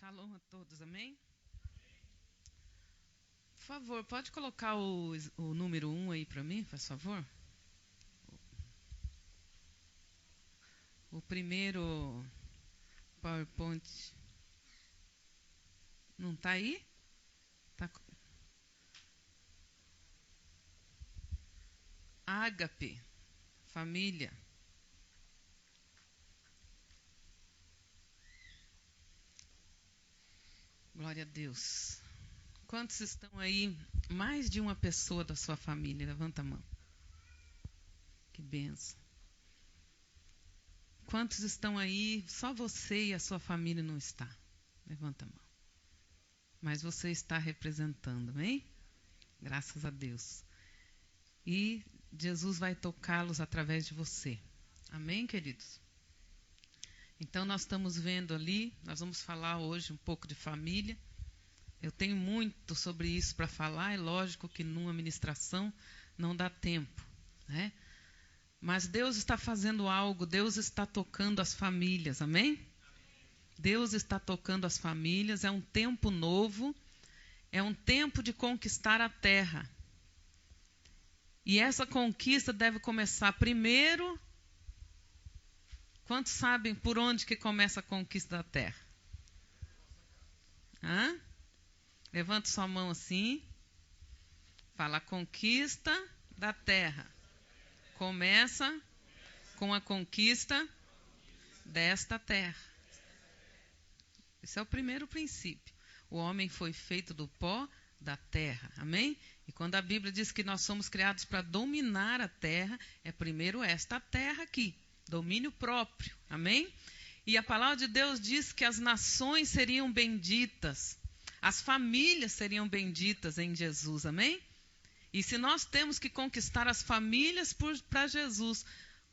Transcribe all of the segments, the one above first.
Shalom a todos, amém? Por favor, pode colocar o número 1 aí para mim, por favor? O primeiro PowerPoint. Não está aí? Tá... Ágape, família. Glória a Deus. Quantos estão aí? Mais de uma pessoa da sua família. Levanta a mão. Que benção. Quantos estão aí? Só você e a sua família não está. Levanta a mão. Mas você está representando, amém? Graças a Deus. E Jesus vai tocá-los através de você. Amém, queridos? Então, nós estamos vendo ali, nós vamos falar hoje um pouco de família. Eu tenho muito sobre isso para falar, é lógico que numa ministração não dá tempo, né? Mas Deus está fazendo algo, Deus está tocando as famílias, amém? Deus está tocando as famílias, é um tempo novo, é um tempo de conquistar a terra. E essa conquista deve começar primeiro. Quantos sabem por onde que começa a conquista da terra? Hã? Levanta sua mão assim. Fala, a conquista da terra começa com a conquista desta terra. Esse é o primeiro princípio. O homem foi feito do pó da terra. Amém? E quando a Bíblia diz que nós somos criados para dominar a terra, é primeiro esta terra aqui. Domínio próprio. Amém? E a palavra de Deus diz que as nações seriam benditas. As famílias seriam benditas em Jesus. Amém? E se nós temos que conquistar as famílias para Jesus,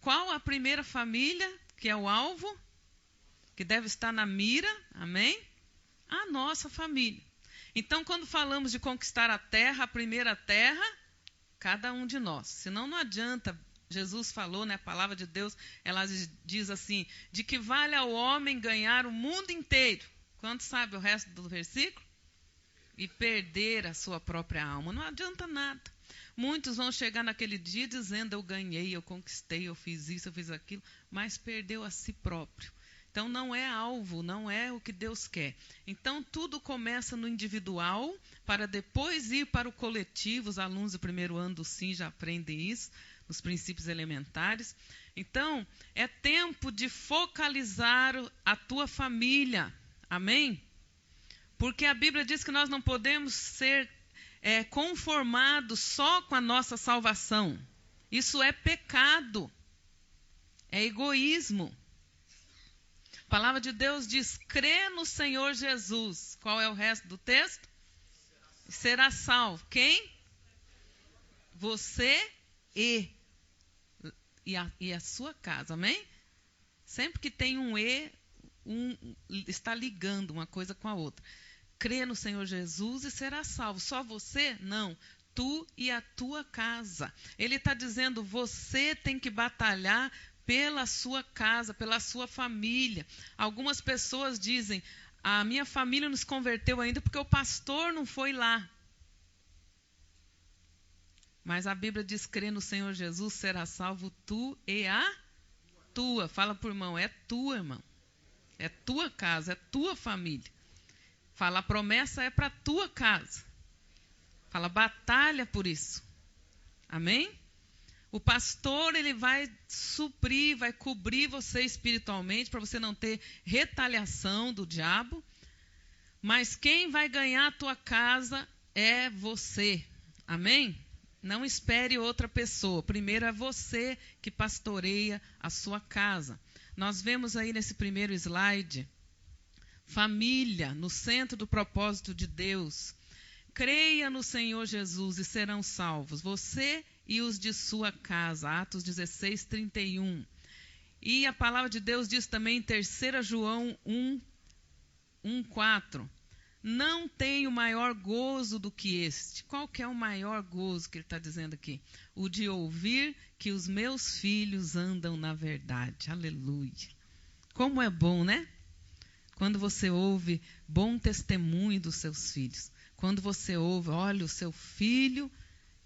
qual a primeira família que é o alvo? Que deve estar na mira, amém? A nossa família. Então, quando falamos de conquistar a terra, a primeira terra, cada um de nós. Senão não adianta, Jesus falou, né, a palavra de Deus, ela diz assim, de que vale ao homem ganhar o mundo inteiro. Quantos sabe o resto do versículo? E perder a sua própria alma. Não adianta nada. Muitos vão chegar naquele dia dizendo, eu ganhei, eu conquistei, eu fiz isso, eu fiz aquilo, mas perdeu a si próprio. Então, não é alvo, não é o que Deus quer. Então, tudo começa no individual, para depois ir para o coletivo. Os alunos do primeiro ano do SIM já aprendem isso, nos princípios elementares. Então, é tempo de focalizar a tua família. Amém? Porque a Bíblia diz que nós não podemos ser conformados só com a nossa salvação. Isso é pecado. É egoísmo. A palavra de Deus diz, crê no Senhor Jesus. Qual é o resto do texto? Será salvo. Quem? Você e a sua casa. Amém? Sempre que tem um e, está ligando uma coisa com a outra. Crê no Senhor Jesus e será salvo. Só você? Não. Tu e a tua casa. Ele está dizendo, você tem que batalhar pela sua casa, pela sua família. Algumas pessoas dizem, a minha família não se converteu ainda porque o pastor não foi lá. Mas a Bíblia diz, crê no Senhor Jesus, será salvo tu e a tua. Fala por irmão, é tua, irmão. É tua casa, é tua família. Fala, a promessa é para tua casa. Fala, batalha por isso. Amém? O pastor, ele vai suprir, vai cobrir você espiritualmente, para você não ter retaliação do diabo. Mas quem vai ganhar a tua casa é você. Amém? Não espere outra pessoa. Primeiro é você que pastoreia a sua casa. Nós vemos aí nesse primeiro slide, família no centro do propósito de Deus. Creia no Senhor Jesus e serão salvos, você e os de sua casa. Atos 16, 31. E a palavra de Deus diz também em 3 João 1, 4. Não tenho maior gozo do que este. Qual que é o maior gozo que ele está dizendo aqui? O de ouvir que os meus filhos andam na verdade. Aleluia. Como é bom, né? Quando você ouve bom testemunho dos seus filhos. Quando você ouve, olha, o seu filho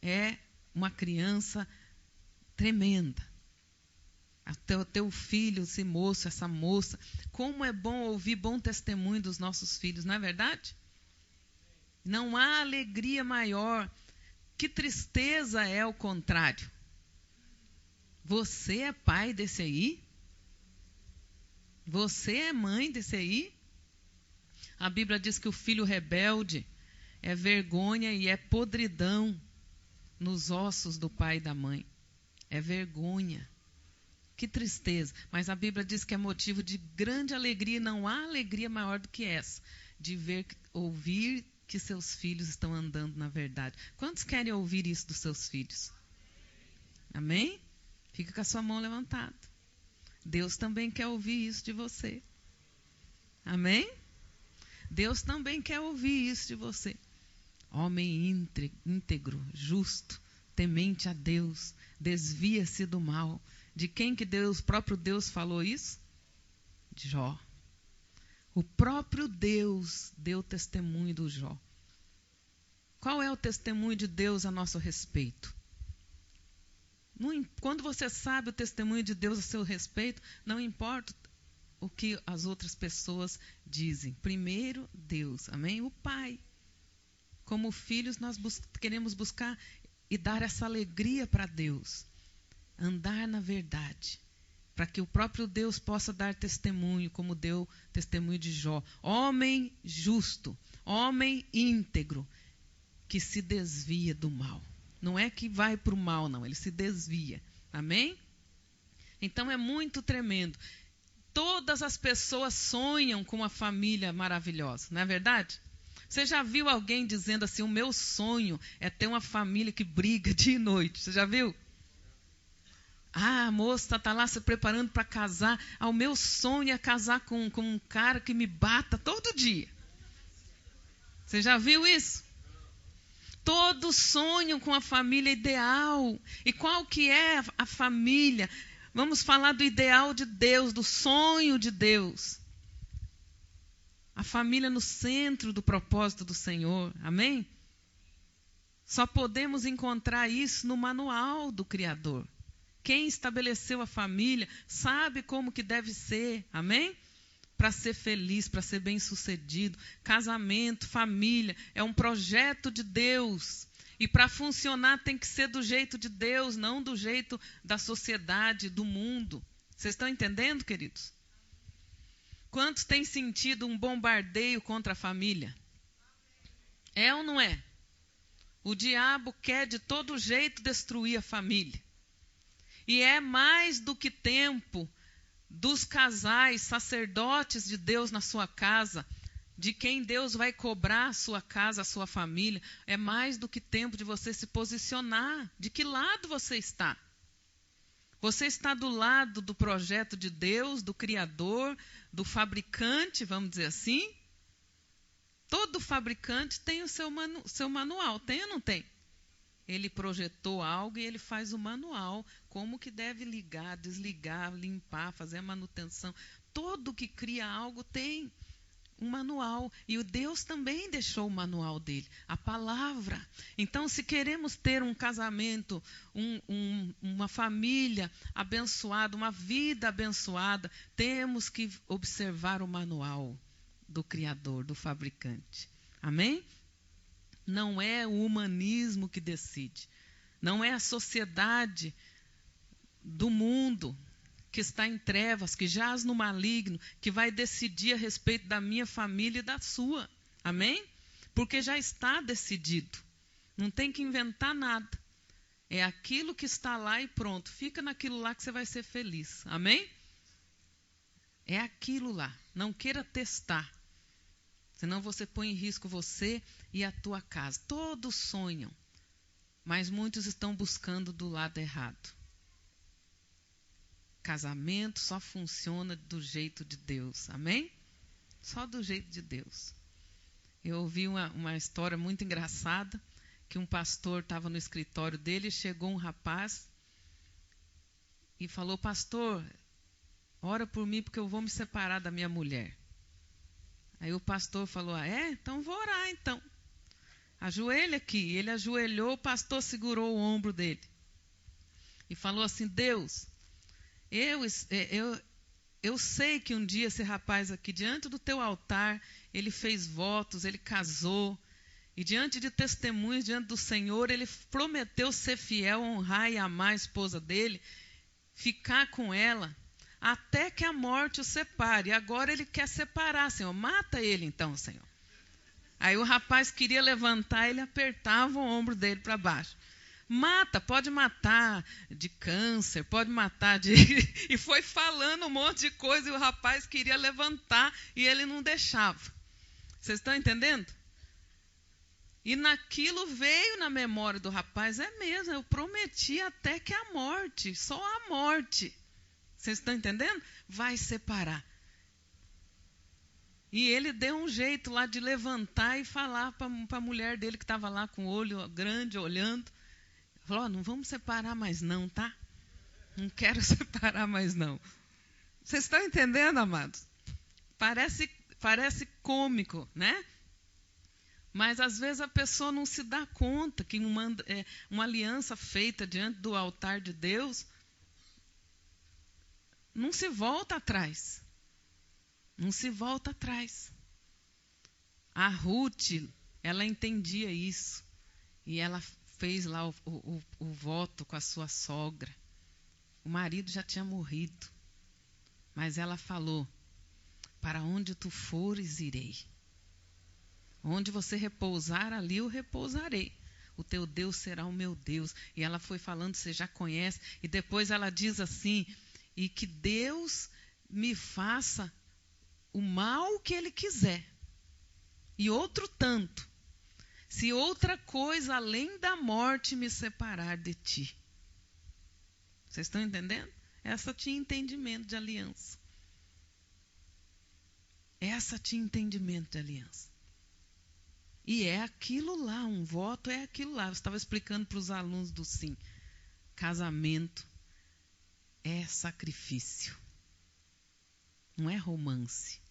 é uma criança tremenda. O teu filho, esse moço, essa moça. Como é bom ouvir bom testemunho dos nossos filhos, não é verdade? Não há alegria maior. Que tristeza é o contrário. Você é pai desse aí? Você é mãe desse aí? A Bíblia diz que o filho rebelde é vergonha e é podridão nos ossos do pai e da mãe. É vergonha. Que tristeza. Mas a Bíblia diz que é motivo de grande alegria. Não há alegria maior do que essa. De ouvir que seus filhos estão andando na verdade. Quantos querem ouvir isso dos seus filhos? Amém? Fica com a sua mão levantada. Deus também quer ouvir isso de você. Amém? Deus também quer ouvir isso de você. Homem íntegro, justo, temente a Deus, desvia-se do mal. De quem que próprio Deus falou isso? De Jó. O próprio Deus deu testemunho do Jó. Qual é o testemunho de Deus a nosso respeito? Quando você sabe o testemunho de Deus a seu respeito, não importa o que as outras pessoas dizem. Primeiro, Deus. Amém? O Pai. Como filhos, nós queremos buscar e dar essa alegria para Deus. Andar na verdade. Para que o próprio Deus possa dar testemunho, como deu testemunho de Jó. Homem justo, homem íntegro, que se desvia do mal. Não é que vai para o mal, não. Ele se desvia. Amém? Então é muito tremendo. Todas as pessoas sonham com uma família maravilhosa. Não é verdade? Você já viu alguém dizendo assim, o meu sonho é ter uma família que briga dia e noite. Você já viu? Ah, a moça está lá se preparando para casar. Ah, o meu sonho é casar com um cara que me bata todo dia. Você já viu isso? Todos sonham com a família ideal. E qual que é a família? Vamos falar do ideal de Deus, do sonho de Deus. A família no centro do propósito do Senhor. Amém? Só podemos encontrar isso no manual do Criador. Quem estabeleceu a família sabe como que deve ser. Amém? Para ser feliz, para ser bem-sucedido. Casamento, família, é um projeto de Deus. E para funcionar tem que ser do jeito de Deus, não do jeito da sociedade, do mundo. Vocês estão entendendo, queridos? Quantos têm sentido um bombardeio contra a família? É ou não é? O diabo quer de todo jeito destruir a família. E é mais do que tempo dos casais, sacerdotes de Deus na sua casa, de quem Deus vai cobrar a sua casa, a sua família. É mais do que tempo de você se posicionar. De que lado você está? Você está do lado do projeto de Deus, do Criador, do fabricante, vamos dizer assim? Todo fabricante tem o seu manual, tem ou não tem? Ele projetou algo e ele faz o manual, como que deve ligar, desligar, limpar, fazer a manutenção. Todo que cria algo tem um manual. E o Deus também deixou o manual dele, a palavra. Então, se queremos ter um casamento, uma família abençoada, uma vida abençoada, temos que observar o manual do Criador, do fabricante. Amém? Não é o humanismo que decide. Não é a sociedade do mundo que está em trevas, que jaz no maligno, que vai decidir a respeito da minha família e da sua. Amém? Porque já está decidido. Não tem que inventar nada. É aquilo que está lá e pronto. Fica naquilo lá que você vai ser feliz. Amém? É aquilo lá. Não queira testar. Senão você põe em risco você e a tua casa. Todos sonham, mas muitos estão buscando do lado errado. Casamento só funciona do jeito de Deus. Amém? Só do jeito de Deus. Eu ouvi uma história muito engraçada, que um pastor estava no escritório dele, chegou um rapaz e falou, pastor, ora por mim porque eu vou me separar da minha mulher. Aí o pastor falou, então vou orar então. Ajoelha aqui. Ele ajoelhou, o pastor segurou o ombro dele. E falou assim, Deus, eu sei que um dia esse rapaz aqui, diante do teu altar, ele fez votos, ele casou. E diante de testemunhos, diante do Senhor, ele prometeu ser fiel, honrar e amar a esposa dele, ficar com ela, até que a morte o separe. E agora ele quer separar, Senhor. Mata ele então, Senhor. Aí o rapaz queria levantar, ele apertava o ombro dele para baixo. Mata, pode matar de câncer, pode matar de... E foi falando um monte de coisa e o rapaz queria levantar e ele não deixava. Vocês estão entendendo? E naquilo veio na memória do rapaz, é mesmo, eu prometi até que a morte, só a morte, vocês estão entendendo? Vai separar. E ele deu um jeito lá de levantar e falar para a mulher dele que estava lá com o olho grande, olhando. Falou, não vamos separar mais não, tá? Não quero separar mais não. Vocês estão entendendo, amados? Parece cômico, né? Mas às vezes a pessoa não se dá conta que uma aliança feita diante do altar de Deus não se volta atrás. Não se volta atrás. A Ruth, ela entendia isso. E ela fez lá o voto com a sua sogra. O marido já tinha morrido. Mas ela falou, para onde tu fores, irei. Onde você repousar, ali eu repousarei. O teu Deus será o meu Deus. E ela foi falando, você já conhece. E depois ela diz assim, e que Deus me faça o mal que Ele quiser. E outro tanto. Se outra coisa além da morte me separar de ti. Vocês estão entendendo? Essa tinha entendimento de aliança. Essa tinha entendimento de aliança. E é aquilo lá, um voto é aquilo lá. Eu estava explicando para os alunos do SIM. Casamento é sacrifício. Não é romance.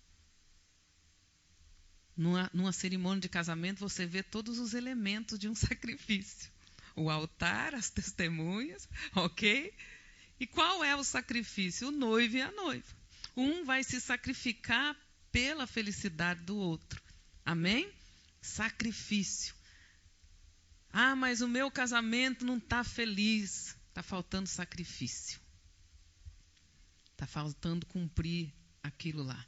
Numa cerimônia de casamento, você vê todos os elementos de um sacrifício. O altar, as testemunhas, ok? E qual é o sacrifício? O noivo e a noiva. Um vai se sacrificar pela felicidade do outro. Amém? Sacrifício. Ah, mas o meu casamento não está feliz. Está faltando sacrifício. Está faltando cumprir aquilo lá.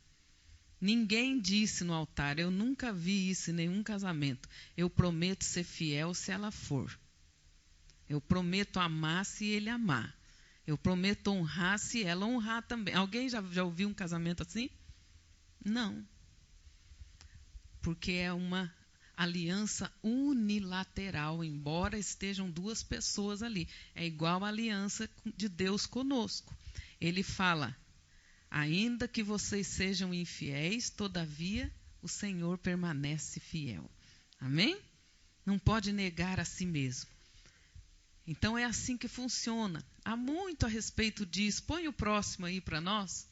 Ninguém disse no altar, eu nunca vi isso em nenhum casamento. Eu prometo ser fiel se ela for. Eu prometo amar se ele amar. Eu prometo honrar se ela honrar também. Alguém já ouviu um casamento assim? Não. Porque é uma aliança unilateral, embora estejam duas pessoas ali. É igual a aliança de Deus conosco. Ele fala, ainda que vocês sejam infiéis, todavia o Senhor permanece fiel. Amém? Não pode negar a si mesmo. Então é assim que funciona. Há muito a respeito disso. Põe o próximo aí para nós.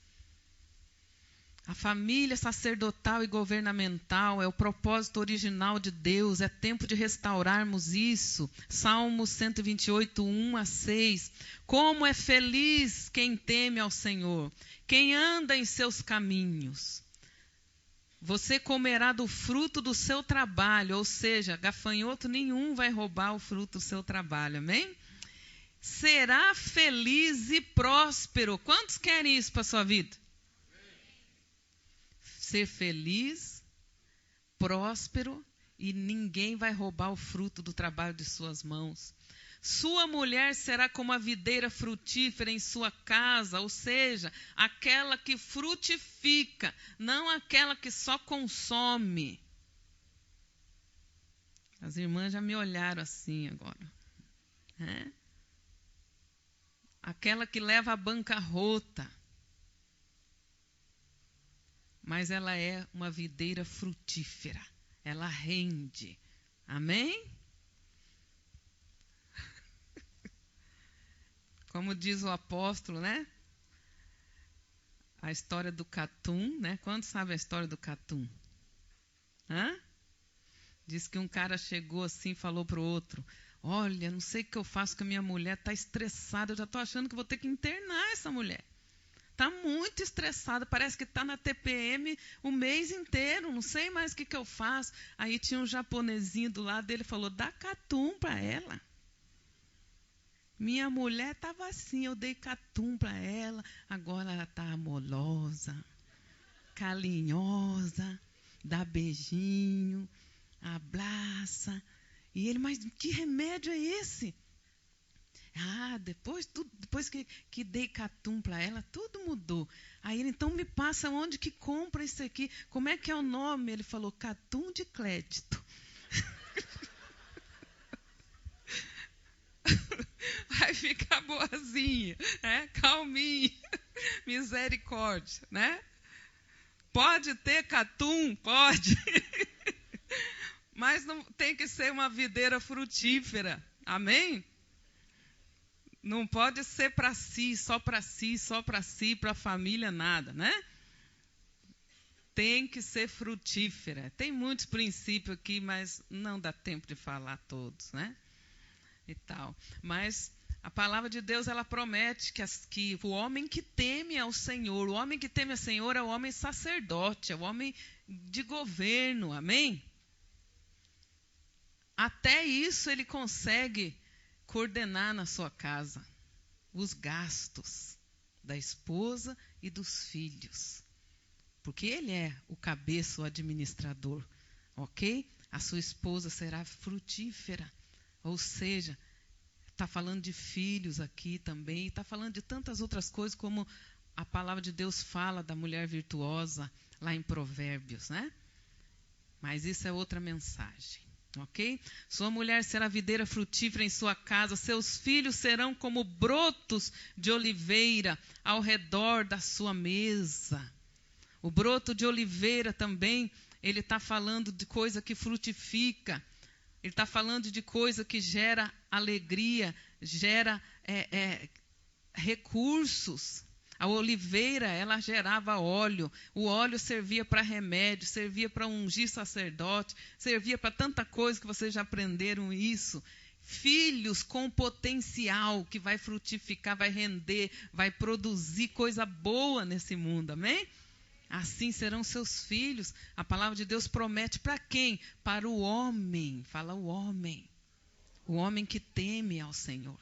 A família sacerdotal e governamental é o propósito original de Deus. É tempo de restaurarmos isso. Salmos 128, 1 a 6. Como é feliz quem teme ao Senhor, quem anda em seus caminhos. Você comerá do fruto do seu trabalho, ou seja, gafanhoto nenhum vai roubar o fruto do seu trabalho, amém? Será feliz e próspero. Quantos querem isso para a sua vida? Ser feliz, próspero e ninguém vai roubar o fruto do trabalho de suas mãos. Sua mulher será como a videira frutífera em sua casa, ou seja, aquela que frutifica, não aquela que só consome. As irmãs já me olharam assim agora. Aquela que leva à bancarrota. Mas ela é uma videira frutífera. Ela rende. Amém? Como diz o apóstolo, né? A história do Catum, né? Quantos sabem a história do Catum? Hã? Diz que um cara chegou assim e falou para o outro: olha, não sei o que eu faço com a minha mulher, está estressada, eu já estou achando que vou ter que internar essa mulher. Está muito estressada, parece que está na TPM o mês inteiro, não sei mais o que eu faço. Aí tinha um japonesinho do lado dele, falou: dá catum para ela. Minha mulher estava assim, eu dei catum para ela, agora ela está amorosa, carinhosa, dá beijinho, abraça. E ele: mas que remédio é esse? Ah, depois que dei catum para ela, tudo mudou. Aí ele: então me passa onde que compra isso aqui. Como é que é o nome? Ele falou: catum de crédito. Vai ficar boazinha, né? Calminha, misericórdia, né? Pode ter catum? Pode. Mas não tem que ser uma videira frutífera. Amém? Não pode ser para si, para si, para a família, nada, né? Tem que ser frutífera. Tem muitos princípios aqui, mas não dá tempo de falar todos, né? E tal. Mas a palavra de Deus, ela promete que o homem que teme ao Senhor, o homem que teme ao Senhor é o homem sacerdote, é o homem de governo, amém? Até isso ele consegue coordenar na sua casa os gastos da esposa e dos filhos. Porque ele é o cabeça, o administrador, ok? A sua esposa será frutífera. Ou seja, está falando de filhos aqui também, está falando de tantas outras coisas, como a palavra de Deus fala da mulher virtuosa, lá em Provérbios, né? Mas isso é outra mensagem. Ok? Sua mulher será videira frutífera em sua casa, seus filhos serão como brotos de oliveira ao redor da sua mesa. O broto de oliveira também, ele está falando de coisa que frutifica, ele está falando de coisa que gera alegria, gera recursos. A oliveira, ela gerava óleo. O óleo servia para remédio, servia para ungir sacerdote, servia para tanta coisa que vocês já aprenderam isso. Filhos com potencial que vai frutificar, vai render, vai produzir coisa boa nesse mundo, amém? Assim serão seus filhos. A palavra de Deus promete para quem? Para o homem. Fala o homem. O homem que teme ao Senhor.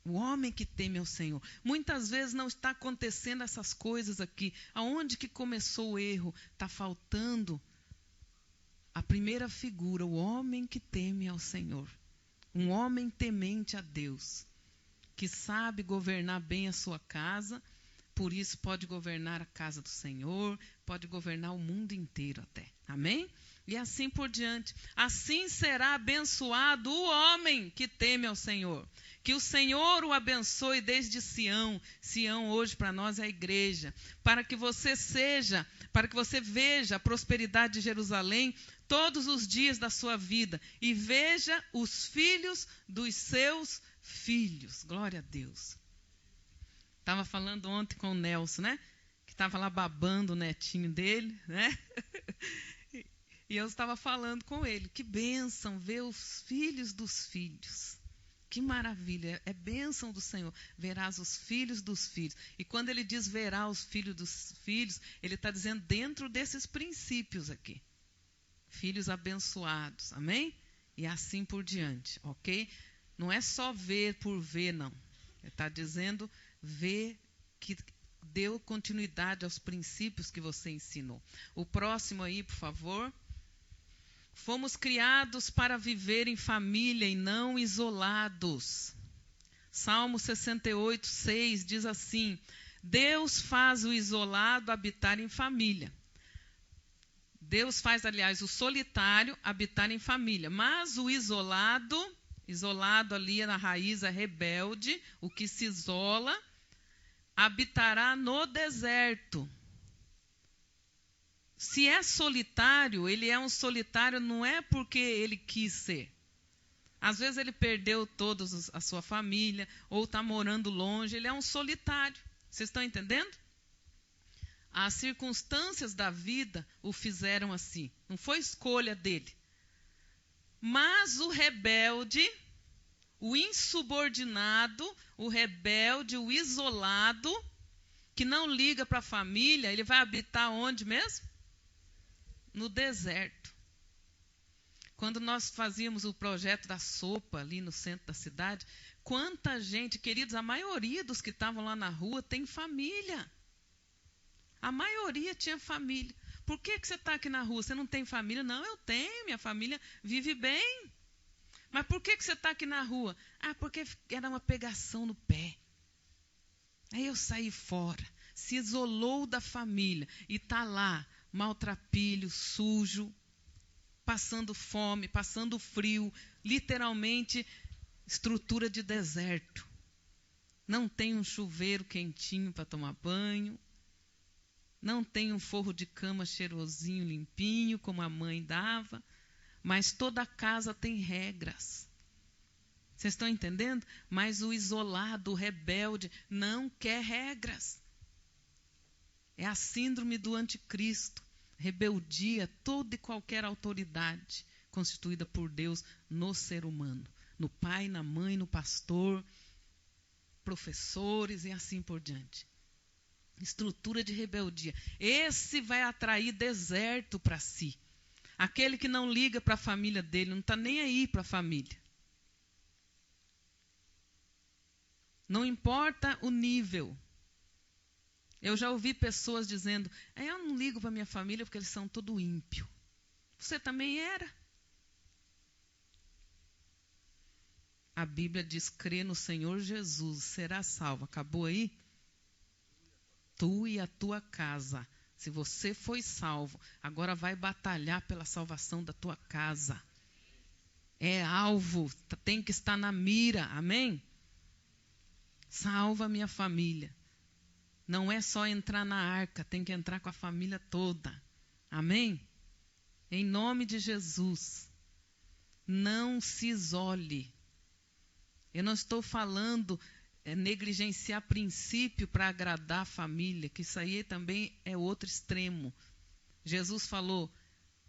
O homem que teme ao Senhor. Muitas vezes não está acontecendo essas coisas aqui. Aonde que começou o erro? Está faltando a primeira figura, o homem que teme ao Senhor. Um homem temente a Deus, que sabe governar bem a sua casa, por isso pode governar a casa do Senhor, pode governar o mundo inteiro até. Amém? E assim por diante. Assim será abençoado o homem que teme ao Senhor. Que o Senhor o abençoe desde Sião. Sião hoje para nós é a igreja. Para que você veja a prosperidade de Jerusalém todos os dias da sua vida. E veja os filhos dos seus filhos. Glória a Deus. Estava falando ontem com o Nelson, né? Que estava lá babando o netinho dele, né? E eu estava falando com ele. Que bênção ver os filhos dos filhos. Que maravilha, é bênção do Senhor. Verás os filhos dos filhos. E quando ele diz verá os filhos dos filhos, ele está dizendo dentro desses princípios aqui. Filhos abençoados, amém? E assim por diante, ok? Não é só ver por ver, não. Ele está dizendo ver que deu continuidade aos princípios que você ensinou. O próximo aí, por favor. Fomos criados para viver em família e não isolados. Salmo 68, 6 diz assim: Deus faz o isolado habitar em família. Deus faz, aliás, o solitário habitar em família. Mas o isolado ali na raiz é rebelde, o que se isola, habitará no deserto. Se é solitário, ele é um solitário não é porque ele quis ser. Às vezes ele perdeu toda a sua família, ou está morando longe, ele é um solitário. Vocês estão entendendo? As circunstâncias da vida o fizeram assim. Não foi escolha dele. Mas o rebelde, o insubordinado, o rebelde, o isolado, que não liga para a família, ele vai habitar onde mesmo? No deserto. Quando nós fazíamos o projeto da sopa ali no centro da cidade, quanta gente, queridos, a maioria dos que estavam lá na rua tem família. A maioria tinha família. Por que você está aqui na rua? Você não tem família? Não, eu tenho, minha família vive bem. Mas por que você está aqui na rua? Ah, porque era uma pegação no pé. Aí eu saí fora, se isolou da família e está lá, maltrapilho, sujo, passando fome, passando frio, literalmente estrutura de deserto. Não tem um chuveiro quentinho para tomar banho, não tem um forro de cama cheirosinho, limpinho, como a mãe dava, mas toda casa tem regras. Vocês estão entendendo? Mas o isolado, o rebelde, não quer regras. É a síndrome do anticristo. Rebeldia, toda e qualquer autoridade constituída por Deus no ser humano. No pai, na mãe, no pastor, professores e assim por diante. Estrutura de rebeldia. Esse vai atrair deserto para si. Aquele que não liga para a família dele, não está nem aí para a família. Não importa o nível. Eu já ouvi pessoas dizendo, eu não ligo para minha família porque eles são tudo ímpio. Você também era. A Bíblia diz, crê no Senhor Jesus, será salvo. Acabou aí? Tu e a tua casa. Se você foi salvo, agora vai batalhar pela salvação da tua casa. É alvo, tem que estar na mira, amém? Salva a minha família. Não é só entrar na arca, tem que entrar com a família toda. Amém? Em nome de Jesus. Não se isole. Eu não estou falando negligenciar princípio para agradar a família, que isso aí também é outro extremo. Jesus falou,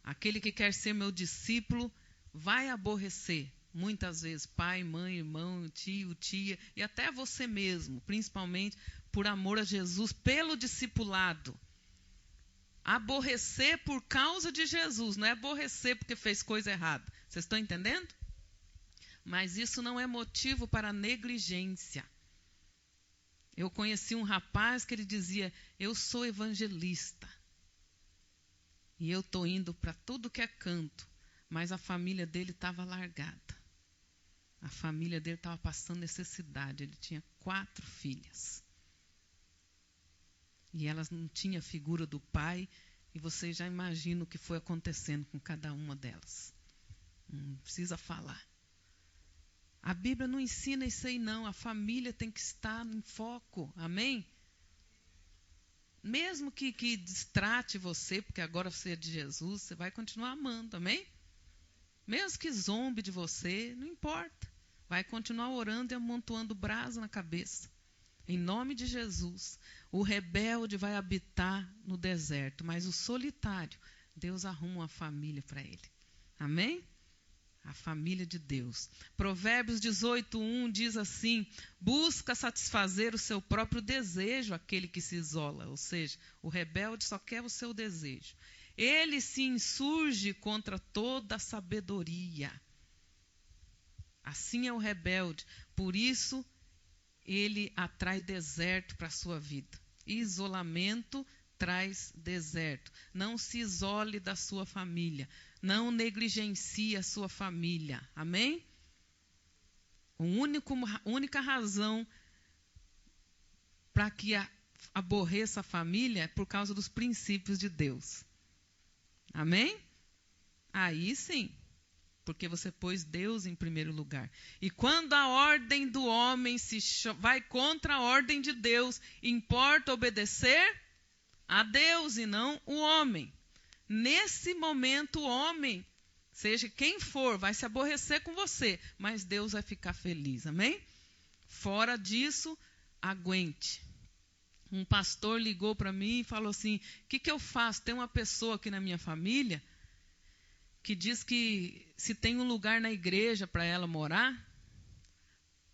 aquele que quer ser meu discípulo vai aborrecer. Muitas vezes, pai, mãe, irmão, tio, tia, e até você mesmo, principalmente por amor a Jesus, pelo discipulado. Aborrecer por causa de Jesus, não é aborrecer porque fez coisa errada. Vocês estão entendendo? Mas isso não é motivo para negligência. Eu conheci um rapaz que ele dizia, eu sou evangelista. E eu estou indo para tudo que é canto, mas a família dele estava largada. A família dele estava passando necessidade. Ele tinha 4 filhas. E elas não tinham a figura do pai. E vocês já imaginam o que foi acontecendo com cada uma delas. Não precisa falar. A Bíblia não ensina isso aí não. A família tem que estar em foco. Amém? Mesmo que distrate você, porque agora você é de Jesus, você vai continuar amando. Amém? Mesmo que zombe de você, não importa. Vai continuar orando e amontoando brasa na cabeça. Em nome de Jesus. O rebelde vai habitar no deserto, mas o solitário, Deus arruma uma família para ele. Amém? A família de Deus. Provérbios 18:1 diz assim, busca satisfazer o seu próprio desejo, aquele que se isola. Ou seja, o rebelde só quer o seu desejo. Ele se insurge contra toda a sabedoria. Assim é o rebelde. Por isso, ele atrai deserto para a sua vida. Isolamento traz deserto. Não se isole da sua família. Não negligencie a sua família. Amém? A única razão para que aborreça a família é por causa dos princípios de Deus. Amém? Aí sim, porque você pôs Deus em primeiro lugar. E quando a ordem do homem vai contra a ordem de Deus, importa obedecer a Deus e não o homem. Nesse momento o homem, seja quem for, vai se aborrecer com você, mas Deus vai ficar feliz. Amém? Fora disso, aguente. Um pastor ligou para mim e falou assim, o que eu faço? Tem uma pessoa aqui na minha família que diz que se tem um lugar na igreja para ela morar,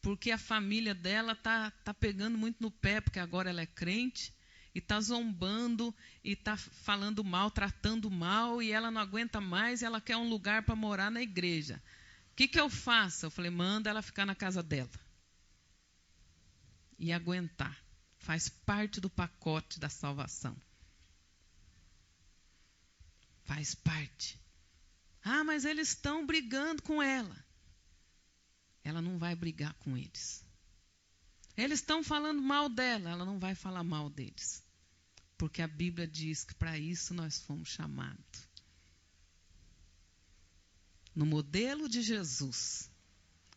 porque a família dela tá pegando muito no pé, porque agora ela é crente, e está zombando, e está falando mal, tratando mal, e ela não aguenta mais, e ela quer um lugar para morar na igreja. O que eu faço? Eu falei, manda ela ficar na casa dela. E aguentar. Faz parte do pacote da salvação. Faz parte. Ah, mas eles estão brigando com ela. Ela não vai brigar com eles. Eles estão falando mal dela. Ela não vai falar mal deles. Porque a Bíblia diz que para isso nós fomos chamados. No modelo de Jesus.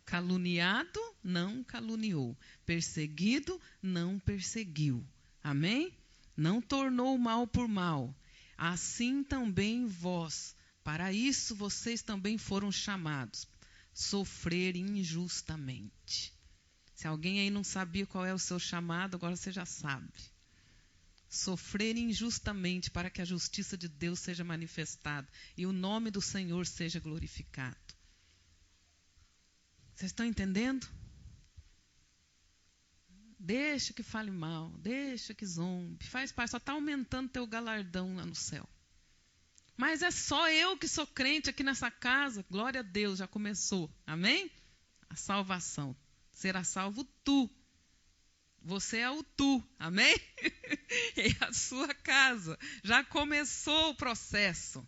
Caluniado, não caluniou. Perseguido, não perseguiu. Amém? Não tornou mal por mal. Assim também vós. Para isso vocês também foram chamados. Sofrer injustamente. Se alguém aí não sabia qual é o seu chamado, agora você já sabe. Sofrer injustamente para que a justiça de Deus seja manifestada e o nome do Senhor seja glorificado. Vocês estão entendendo? Deixa que fale mal, deixa que zombe, faz parte, só está aumentando teu galardão lá no céu. Mas é só eu que sou crente aqui nessa casa, glória a Deus, já começou, amém? A salvação, será salvo tu. Você é o tu, amém? E a sua casa. Já começou o processo.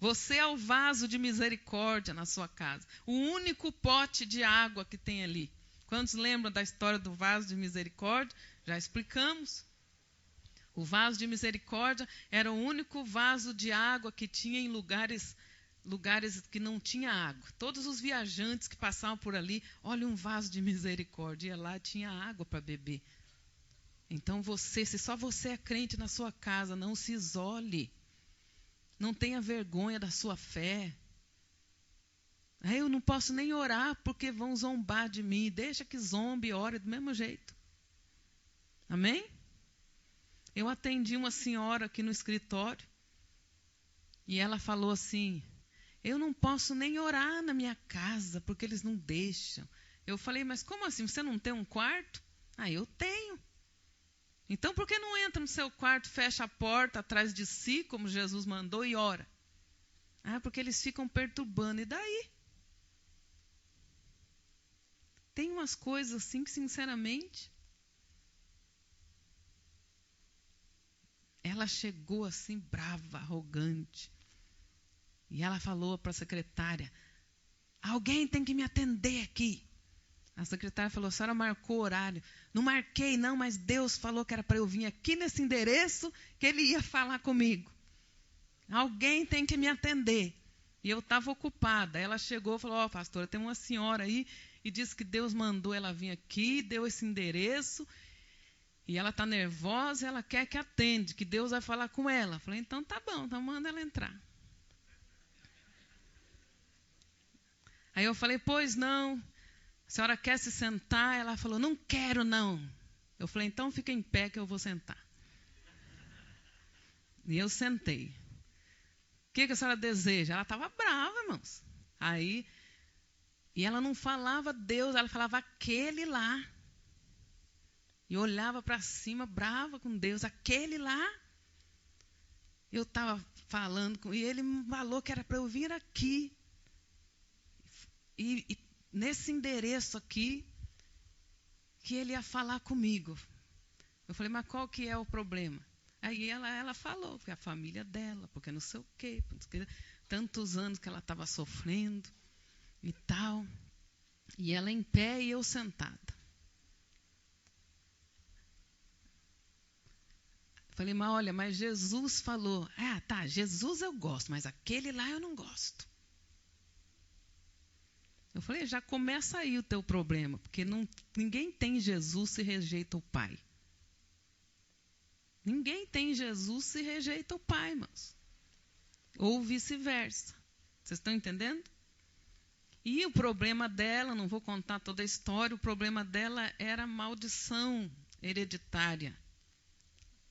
Você é o vaso de misericórdia na sua casa. O único pote de água que tem ali. Quantos lembram da história do vaso de misericórdia? Já explicamos. O vaso de misericórdia era o único vaso de água que tinha em lugares que não tinha água. Todos os viajantes que passavam por ali, olha um vaso de misericórdia, e lá tinha água para beber. Então se só você é crente na sua casa, não se isole. Não tenha vergonha da sua fé. Eu não posso nem orar porque vão zombar de mim. Deixa que zombe e ore do mesmo jeito. Amém? Eu atendi uma senhora aqui no escritório e ela falou assim, eu não posso nem orar na minha casa, porque eles não deixam. Eu falei, mas como assim? Você não tem um quarto? Eu tenho. Então, por que não entra no seu quarto, fecha a porta atrás de si, como Jesus mandou, e ora? Porque eles ficam perturbando. E daí? Tem umas coisas assim que, sinceramente, ela chegou assim, brava, arrogante. E ela falou para a secretária, alguém tem que me atender aqui. A secretária falou, a senhora marcou o horário. Não marquei não, mas Deus falou que era para eu vir aqui nesse endereço, que Ele ia falar comigo. Alguém tem que me atender. E eu estava ocupada. Ela chegou e falou, pastora, tem uma senhora aí, e disse que Deus mandou ela vir aqui, deu esse endereço, e ela está nervosa, ela quer que atende, que Deus vai falar com ela. Eu falei, então tá bom, então manda ela entrar. Aí eu falei, pois não, a senhora quer se sentar? Ela falou, não quero não. Eu falei, então fica em pé que eu vou sentar. E eu sentei. O que a senhora deseja? Ela estava brava, irmãos. E ela não falava Deus, ela falava aquele lá. E olhava para cima, brava com Deus, aquele lá. Eu estava falando e ele me falou que era para eu vir aqui. E nesse endereço aqui, que ele ia falar comigo. Eu falei, mas qual que é o problema? Aí ela falou, porque a família dela, porque não sei o quê, tantos anos que ela estava sofrendo e tal. E ela em pé e eu sentada. Falei, mas olha, mas Jesus falou, Jesus eu gosto, mas aquele lá eu não gosto. Eu falei, já começa aí o teu problema, porque ninguém tem Jesus se rejeita o Pai. Ninguém tem Jesus se rejeita o Pai, irmãos. Ou vice-versa. Vocês estão entendendo? E o problema dela, não vou contar toda a história, o problema dela era maldição hereditária.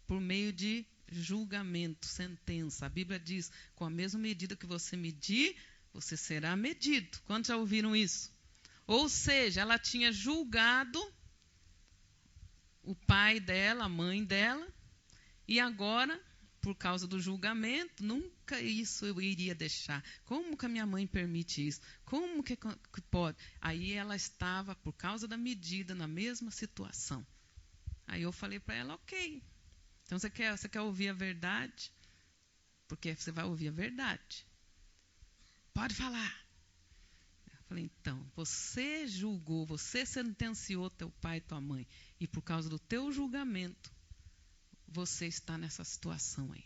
por meio de julgamento, sentença. A Bíblia diz, com a mesma medida que você medir, você será medido. Quantos já ouviram isso? Ou seja, ela tinha julgado o pai dela, a mãe dela, e agora, por causa do julgamento, nunca isso eu iria deixar. Como que a minha mãe permite isso? Como que pode? Aí ela estava, por causa da medida, na mesma situação. Aí eu falei para ela, ok. Então você quer ouvir a verdade? Porque você vai ouvir a verdade. Pode falar. Eu falei, então, você julgou, você sentenciou teu pai e tua mãe. E por causa do teu julgamento, você está nessa situação aí.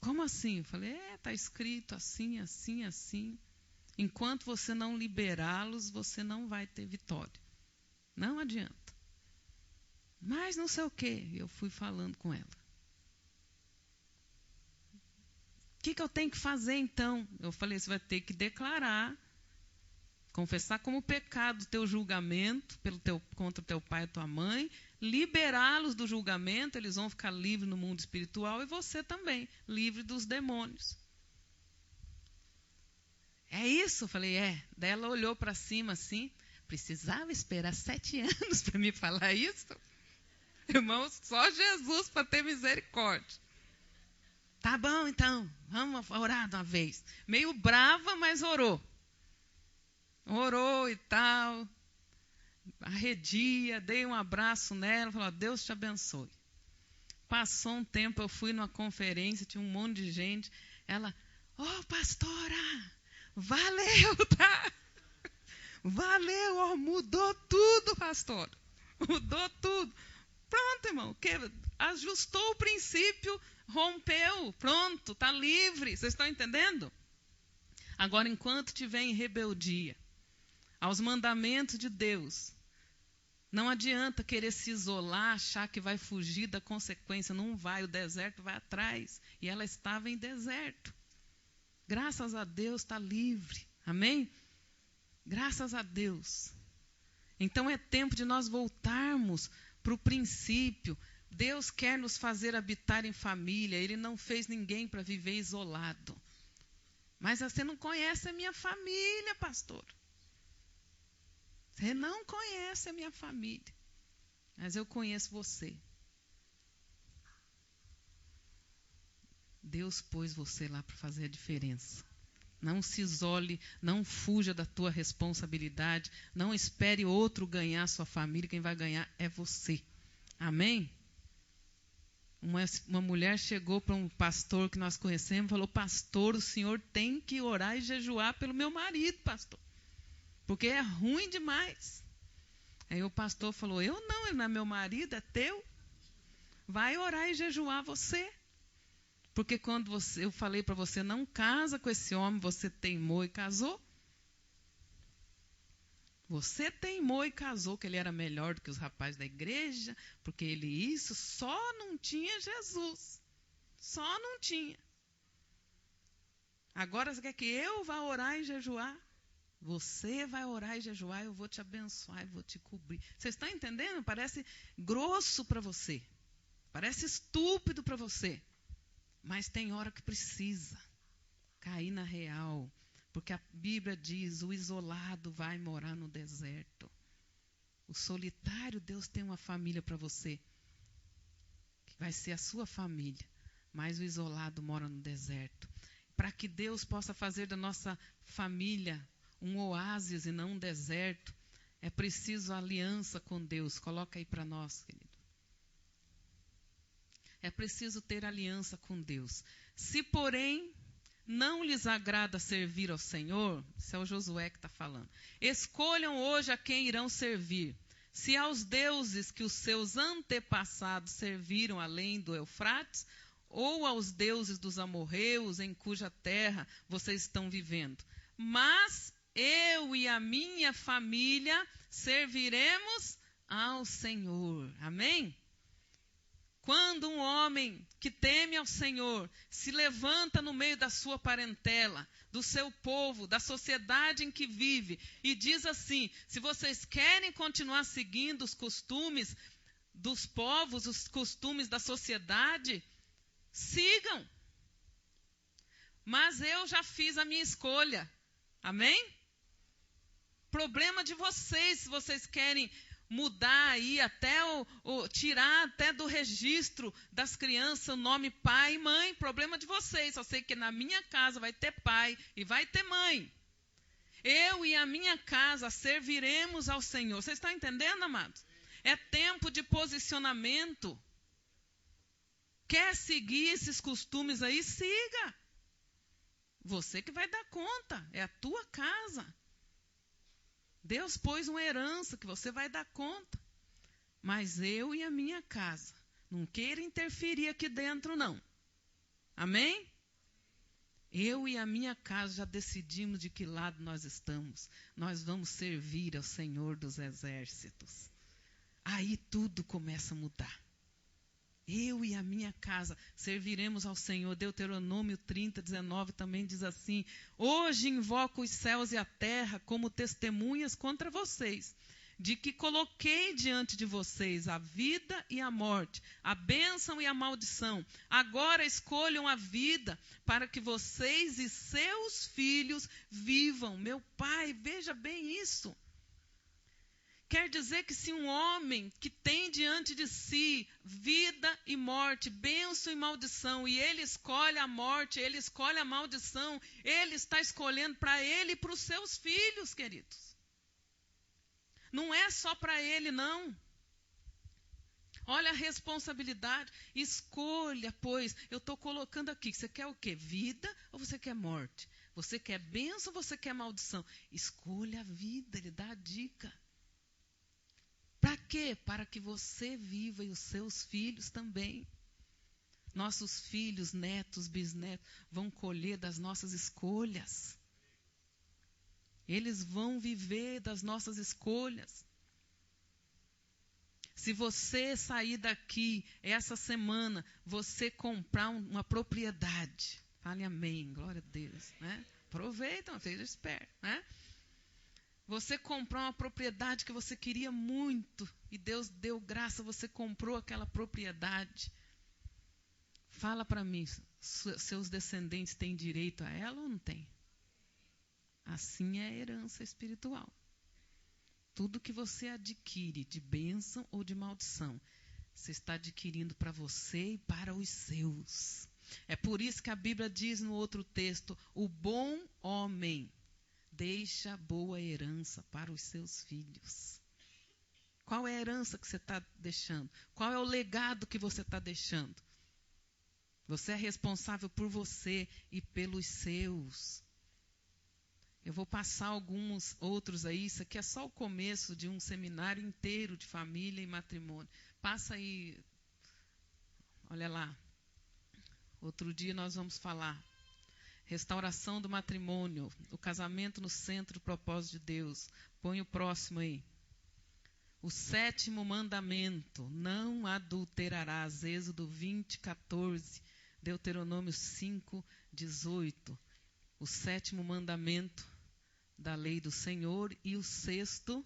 Como assim? Eu falei, está escrito assim, assim, assim. Enquanto você não liberá-los, você não vai ter vitória. Não adianta. Mas não sei o quê. Eu fui falando com ela. O que eu tenho que fazer então? Eu falei, você vai ter que declarar, confessar como pecado o teu julgamento contra o teu pai e tua mãe, liberá-los do julgamento, eles vão ficar livres no mundo espiritual e você também, livre dos demônios. É isso? Eu falei, Daí ela olhou para cima assim, precisava esperar 7 anos para me falar isso? Irmãos, só Jesus para ter misericórdia. Tá bom, então, vamos orar de uma vez. Meio brava, mas orou. Orou e tal. Arredia, dei um abraço nela, falou, Deus te abençoe. Passou um tempo, eu fui numa conferência, tinha um monte de gente. Ela, pastora, valeu, tá? Valeu, mudou tudo, pastor. Mudou tudo. Pronto, irmão, ajustou o princípio, rompeu, pronto, está livre. Vocês estão entendendo? Agora, enquanto estiver em rebeldia aos mandamentos de Deus, não adianta querer se isolar, achar que vai fugir da consequência. Não vai, o deserto vai atrás. E ela estava em deserto. Graças a Deus está livre. Amém? Graças a Deus. Então é tempo de nós voltarmos para o princípio. Deus quer nos fazer habitar em família. Ele não fez ninguém para viver isolado. Mas você não conhece a minha família, pastor. Você não conhece a minha família. Mas eu conheço você. Deus pôs você lá para fazer a diferença. Não se isole, não fuja da tua responsabilidade, não espere outro ganhar a sua família, quem vai ganhar é você. Amém? Uma mulher chegou para um pastor que nós conhecemos e falou, pastor, o senhor tem que orar e jejuar pelo meu marido, pastor, porque é ruim demais. Aí o pastor falou, eu não, ele não é meu marido, é teu. Vai orar e jejuar você. Porque quando eu falei para você, não casa com esse homem, você teimou e casou. Você teimou e casou, que ele era melhor do que os rapazes da igreja, porque ele só não tinha Jesus. Só não tinha. Agora você quer que eu vá orar e jejuar? Você vai orar e jejuar, eu vou te abençoar e vou te cobrir. Você está entendendo? Parece grosso para você. Parece estúpido para você. Mas tem hora que precisa cair na real. Porque a Bíblia diz, o isolado vai morar no deserto. O solitário, Deus tem uma família para você. Que vai ser a sua família. Mas o isolado mora no deserto. Para que Deus possa fazer da nossa família um oásis e não um deserto, é preciso aliança com Deus. Coloca aí para nós, querido. É preciso ter aliança com Deus. Se, porém, não lhes agrada servir ao Senhor, isso é o Josué que está falando, escolham hoje a quem irão servir. Se aos deuses que os seus antepassados serviram além do Eufrates, ou aos deuses dos amorreus em cuja terra vocês estão vivendo. Mas eu e a minha família serviremos ao Senhor. Amém? Quando um homem que teme ao Senhor se levanta no meio da sua parentela, do seu povo, da sociedade em que vive, e diz assim, se vocês querem continuar seguindo os costumes dos povos, os costumes da sociedade, sigam. Mas eu já fiz a minha escolha. Amém? Problema de vocês, se vocês querem mudar aí até tirar até do registro das crianças o nome pai e mãe. Problema de vocês. Só sei que na minha casa vai ter pai e vai ter mãe. Eu e a minha casa serviremos ao Senhor. Vocês estão entendendo, amados? É tempo de posicionamento. Quer seguir esses costumes aí? Siga. Você que vai dar conta. É a tua casa. Deus pôs uma herança que você vai dar conta. Mas eu e a minha casa. Não queira interferir aqui dentro, não. Amém? Eu e a minha casa já decidimos de que lado nós estamos. Nós vamos servir ao Senhor dos Exércitos. Aí tudo começa a mudar. Eu e a minha casa serviremos ao Senhor. Deuteronômio 30, 19 também diz assim: hoje invoco os céus e a terra como testemunhas contra vocês, de que coloquei diante de vocês a vida e a morte, a bênção e a maldição. Agora escolham a vida para que vocês e seus filhos vivam. Meu Pai, veja bem isso. Quer dizer que se um homem que tem diante de si vida e morte, bênção e maldição, e ele escolhe a morte, ele escolhe a maldição, ele está escolhendo para ele e para os seus filhos, queridos. Não é só para ele, não. Olha a responsabilidade. Escolha, pois, eu estou colocando aqui, você quer o quê? Vida ou você quer morte? Você quer bênção ou você quer maldição? Escolha a vida, ele dá a dica. Para quê? Para que você viva e os seus filhos também. Nossos filhos, netos, bisnetos vão colher das nossas escolhas. Eles vão viver das nossas escolhas. Se você sair daqui essa semana, você comprar uma propriedade. Fale amém, glória a Deus. Né? Aproveita, seja esperto, né? Você comprou uma propriedade que você queria muito e Deus deu graça, você comprou aquela propriedade. Fala para mim, seus descendentes têm direito a ela ou não têm? Assim é a herança espiritual. Tudo que você adquire de bênção ou de maldição, você está adquirindo para você e para os seus. É por isso que a Bíblia diz no outro texto, o bom homem deixa boa herança para os seus filhos. Qual é a herança que você está deixando? Qual é o legado que você está deixando? Você é responsável por você e pelos seus. Eu vou passar alguns outros aí. Isso aqui é só o começo de um seminário inteiro de família e matrimônio. Passa aí. Olha lá. Outro dia nós vamos falar. Restauração do matrimônio, o casamento no centro do propósito de Deus. Põe o próximo aí. O 7º mandamento, não adulterarás. Êxodo 20, 14. Deuteronômio 5, 18. O 7º mandamento da lei do Senhor. E o 6º,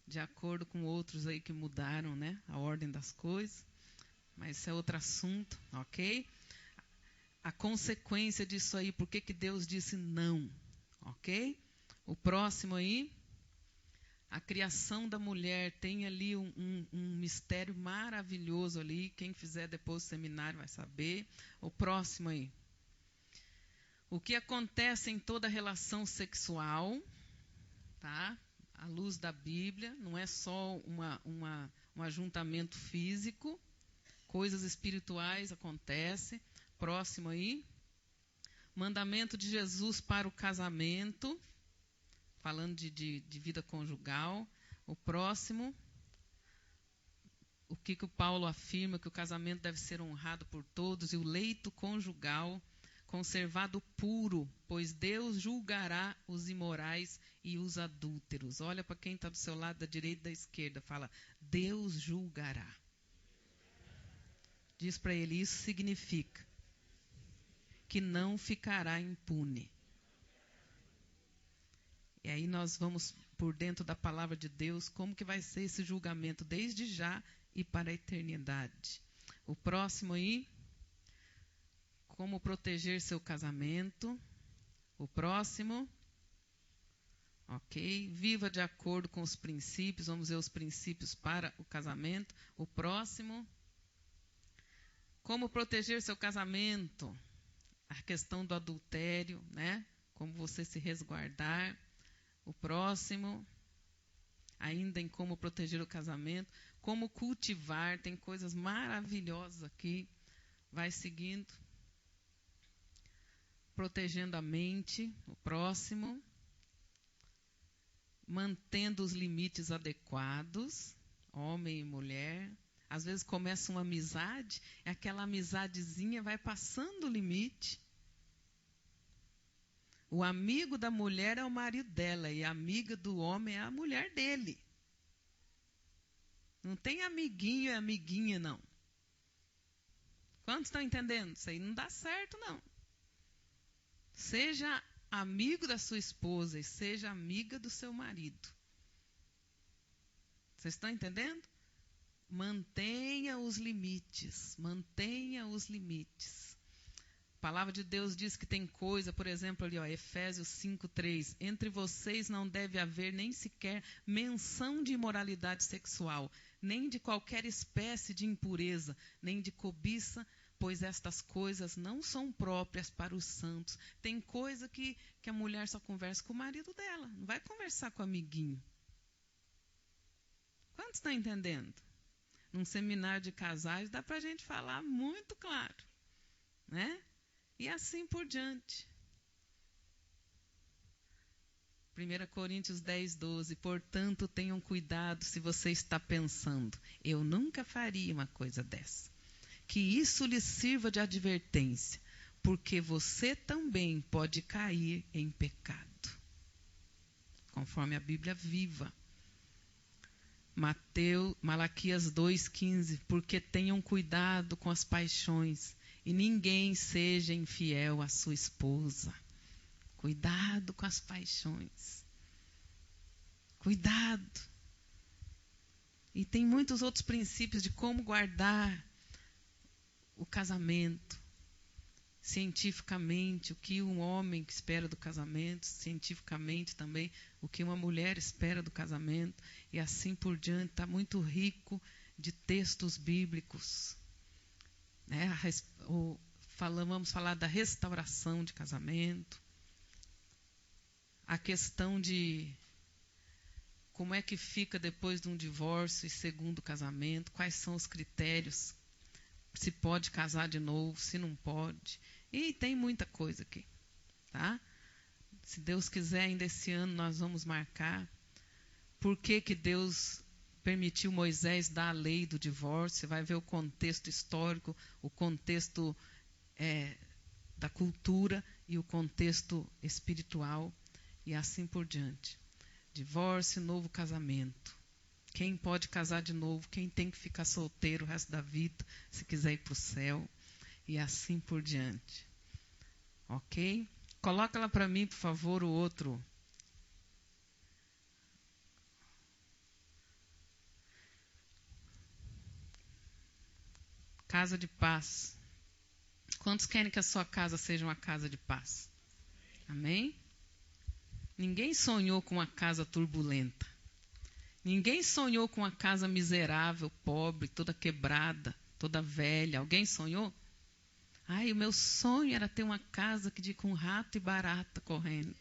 de acordo com outros aí que mudaram, né? A ordem das coisas. Mas isso é outro assunto, ok? A consequência disso aí, por que Deus disse não, ok? O próximo aí, a criação da mulher, tem ali um mistério maravilhoso ali, quem fizer depois do seminário vai saber. O próximo aí, o que acontece em toda relação sexual, tá? À luz da Bíblia, não é só um ajuntamento físico, coisas espirituais acontecem. Próximo aí. Mandamento de Jesus para o casamento. Falando de vida conjugal. O próximo. O que o Paulo afirma? Que o casamento deve ser honrado por todos. E o leito conjugal conservado puro, pois Deus julgará os imorais e os adúlteros. Olha para quem está do seu lado, da direita e da esquerda. Fala, Deus julgará. Diz para ele, isso significa que não ficará impune. E aí nós vamos por dentro da palavra de Deus, como que vai ser esse julgamento desde já e para a eternidade. O próximo aí, como proteger seu casamento. O próximo, ok, viva de acordo com os princípios, vamos ver os princípios para o casamento. O próximo, como proteger seu casamento, a questão do adultério, né? Como você se resguardar. O próximo, ainda em como proteger o casamento, como cultivar, tem coisas maravilhosas aqui, vai seguindo. Protegendo a mente, o próximo. Mantendo os limites adequados, homem e mulher. Às vezes começa uma amizade, e aquela amizadezinha vai passando o limite. O amigo da mulher é o marido dela, e a amiga do homem é a mulher dele. Não tem amiguinho e amiguinha, não. Quantos estão entendendo? Isso aí não dá certo, não. Seja amigo da sua esposa e seja amiga do seu marido. Vocês estão entendendo? Mantenha os limites. Mantenha os limites. A palavra de Deus diz que tem coisa, por exemplo, ali, ó, Efésios 5:3. Entre vocês não deve haver nem sequer menção de imoralidade sexual, nem de qualquer espécie de impureza, nem de cobiça, pois estas coisas não são próprias para os santos. Tem coisa que a mulher só conversa com o marido dela, não vai conversar com o amiguinho. Quantos estão entendendo? Num seminário de casais dá para a gente falar muito claro, né? E assim por diante. 1 Coríntios 10:12. Portanto, tenham cuidado se você está pensando, eu nunca faria uma coisa dessa. Que isso lhe sirva de advertência, porque você também pode cair em pecado. Conforme a Bíblia viva. Malaquias 2:15. Porque tenham cuidado com as paixões, e ninguém seja infiel à sua esposa. Cuidado com as paixões. Cuidado. E tem muitos outros princípios de como guardar o casamento. Cientificamente, o que um homem espera do casamento, cientificamente também, o que uma mulher espera do casamento, e assim por diante. Está muito rico de textos bíblicos. Né? Vamos falar da restauração de casamento, a questão de como é que fica depois de um divórcio e segundo casamento, quais são os critérios, se pode casar de novo, se não pode. E tem muita coisa aqui, tá? Se Deus quiser, ainda esse ano nós vamos marcar. Por que Deus permitiu Moisés dar a lei do divórcio? Você vai ver o contexto histórico, o contexto da cultura e o contexto espiritual, e assim por diante. Divórcio, novo casamento. Quem pode casar de novo, quem tem que ficar solteiro o resto da vida, se quiser ir para o céu, e assim por diante. Ok? Coloca lá para mim, por favor, o outro. Casa de paz. Quantos querem que a sua casa seja uma casa de paz? Amém? Ninguém sonhou com uma casa turbulenta. Ninguém sonhou com uma casa miserável, pobre, toda quebrada, toda velha. Alguém sonhou? Ai, o meu sonho era ter uma casa com rato e barata correndo.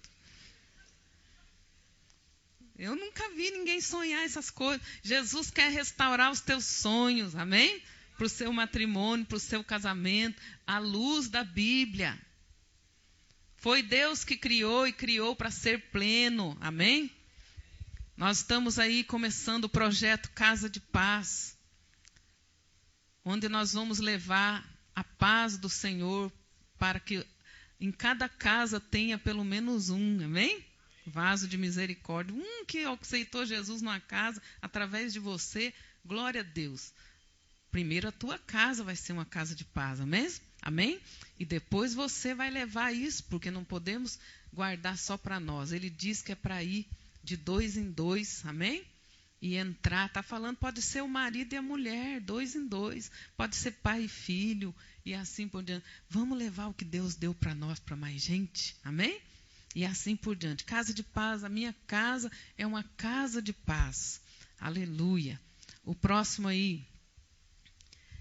Eu nunca vi ninguém sonhar essas coisas. Jesus quer restaurar os teus sonhos, amém? Para o seu matrimônio, para o seu casamento, à luz da Bíblia. Foi Deus que criou e criou para ser pleno, amém? Nós estamos aí começando o projeto Casa de Paz, onde nós vamos levar a paz do Senhor para que em cada casa tenha pelo menos um, amém? Vaso de misericórdia. Um que aceitou Jesus numa casa, através de você, glória a Deus. Primeiro a tua casa vai ser uma casa de paz, amém? Amém? E depois você vai levar isso, porque não podemos guardar só para nós. Ele diz que é para ir de 2 em 2, amém? e entrar. Está falando, pode ser o marido e a mulher, 2 em 2. Pode ser pai e filho e assim por diante. Vamos levar o que Deus deu para nós, para mais gente. Amém? E assim por diante. Casa de paz, a minha casa é uma casa de paz. Aleluia. O próximo aí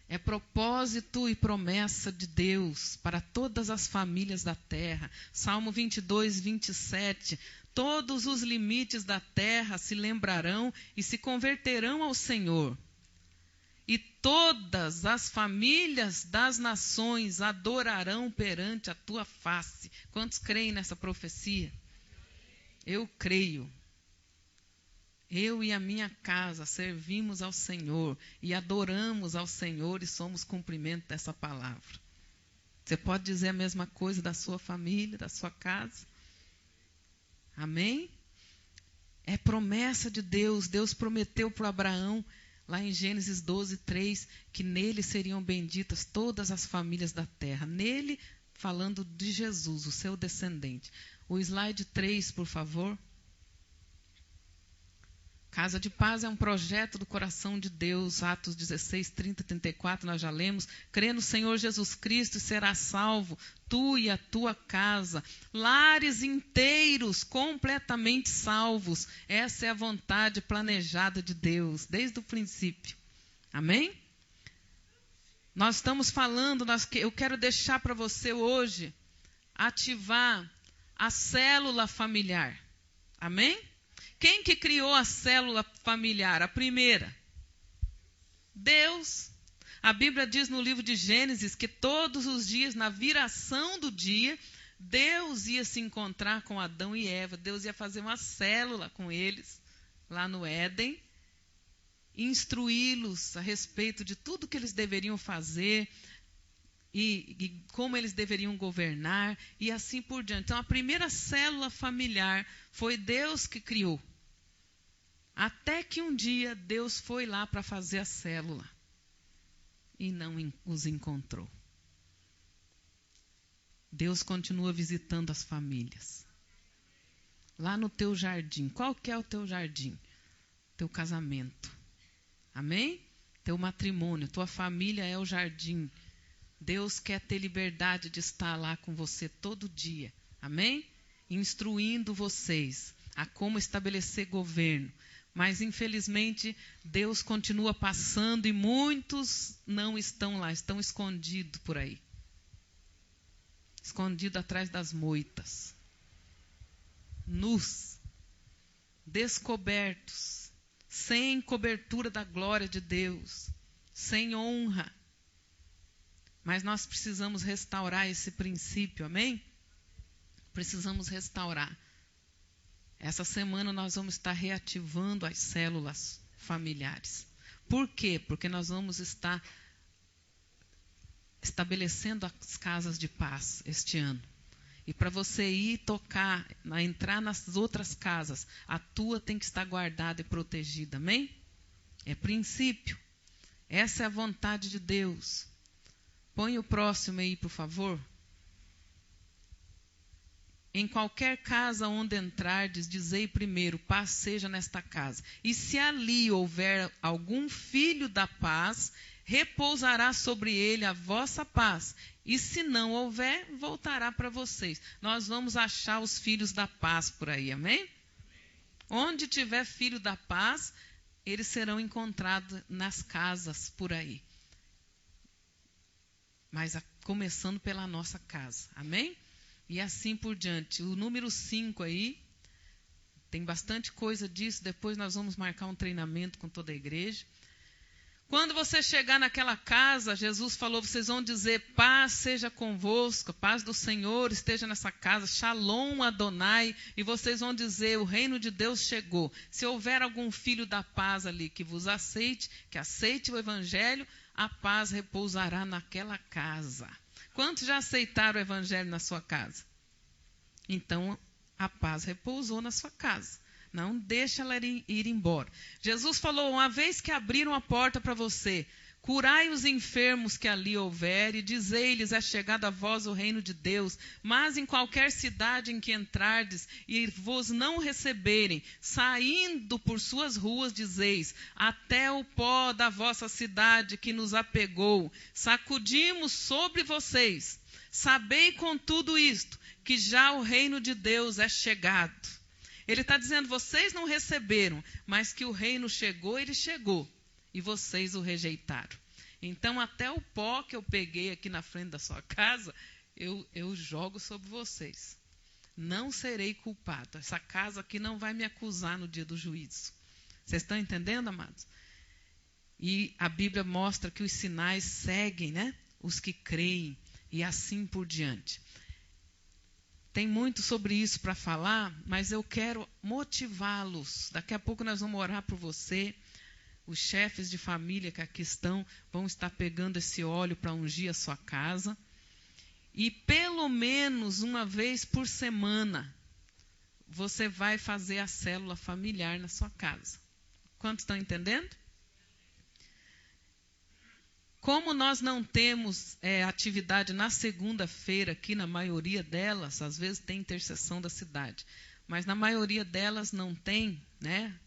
é propósito e promessa de Deus para todas as famílias da terra. Salmo 22, 27. Todos os limites da terra se lembrarão e se converterão ao Senhor. E todas as famílias das nações adorarão perante a tua face. Quantos creem nessa profecia? Eu creio. Eu e a minha casa servimos ao Senhor e adoramos ao Senhor e somos cumprimento dessa palavra. Você pode dizer a mesma coisa da sua família, da sua casa? Amém? É promessa de Deus. Deus prometeu para Abraão, lá em Gênesis 12, 3, que nele seriam benditas todas as famílias da terra. Nele, falando de Jesus, o seu descendente. O slide 3, por favor. Casa de Paz é um projeto do coração de Deus, Atos 16, 30, 34, nós já lemos. Crê no Senhor Jesus Cristo e serás salvo, tu e a tua casa. Lares inteiros, completamente salvos. Essa é a vontade planejada de Deus, desde o princípio. Amém? Nós estamos falando, eu quero deixar para você hoje, ativar a célula familiar. Amém? Quem que criou a célula familiar? A primeira? Deus. A Bíblia diz no livro de Gênesis que todos os dias, na viração do dia, Deus ia se encontrar com Adão e Eva. Deus ia fazer uma célula com eles, lá no Éden, instruí-los a respeito de tudo que eles deveriam fazer e como eles deveriam governar e assim por diante. Então, a primeira célula familiar foi Deus que criou. Até que um dia Deus foi lá para fazer a célula e não os encontrou. Deus continua visitando as famílias. Lá no teu jardim. Qual que é o teu jardim? Teu casamento. Amém? Teu matrimônio. Tua família é o jardim. Deus quer ter liberdade de estar lá com você todo dia. Amém? Instruindo vocês a como estabelecer governo. Mas, infelizmente, Deus continua passando e muitos não estão lá, estão escondidos por aí. Escondidos atrás das moitas. Nus. Descobertos. Sem cobertura da glória de Deus. Sem honra. Mas nós precisamos restaurar esse princípio, amém? Precisamos restaurar. Essa semana nós vamos estar reativando as células familiares. Por quê? Porque nós vamos estar estabelecendo as casas de paz este ano. E para você ir tocar, entrar nas outras casas, a tua tem que estar guardada e protegida, amém? É princípio. Essa é a vontade de Deus. Põe o próximo aí, por favor. Em qualquer casa onde entrardes, dizei primeiro, paz seja nesta casa. E se ali houver algum filho da paz, repousará sobre ele a vossa paz. E se não houver, voltará para vocês. Nós vamos achar os filhos da paz por aí, amém? Onde tiver filho da paz, eles serão encontrados nas casas por aí. Mas começando pela nossa casa, amém? E assim por diante. O número 5 aí, tem bastante coisa disso. Depois nós vamos marcar um treinamento com toda a igreja. Quando você chegar naquela casa, Jesus falou, vocês vão dizer, paz seja convosco, paz do Senhor esteja nessa casa, Shalom Adonai, e vocês vão dizer, o reino de Deus chegou. Se houver algum filho da paz ali que vos aceite, que aceite o evangelho, a paz repousará naquela casa. Quantos já aceitaram o evangelho na sua casa? Então, a paz repousou na sua casa. Não deixa ela ir embora. Jesus falou, uma vez que abriram a porta para você, Curai os enfermos que ali houver, e dizei-lhes, é chegado a vós o reino de Deus. Mas em qualquer cidade em que entrardes e vos não receberem, saindo por suas ruas, dizeis, até o pó da vossa cidade que nos apegou, sacudimos sobre vocês. Sabei com tudo isto, que já o reino de Deus é chegado. Ele está dizendo, vocês não receberam, mas que o reino chegou, ele chegou. E vocês o rejeitaram. Então, até o pó que eu peguei aqui na frente da sua casa, eu jogo sobre vocês. Não serei culpado. Essa casa aqui não vai me acusar no dia do juízo. Vocês estão entendendo, amados? E a Bíblia mostra que os sinais seguem, né? Os que creem e assim por diante. Tem muito sobre isso para falar, mas eu quero motivá-los. Daqui a pouco nós vamos orar por você. Os chefes de família que aqui estão vão estar pegando esse óleo para ungir a sua casa. E pelo menos uma vez por semana, você vai fazer a célula familiar na sua casa. Quantos estão entendendo? Como nós não temos atividade na segunda-feira aqui, na maioria delas, às vezes tem intercessão da cidade, mas na maioria delas não tem, né?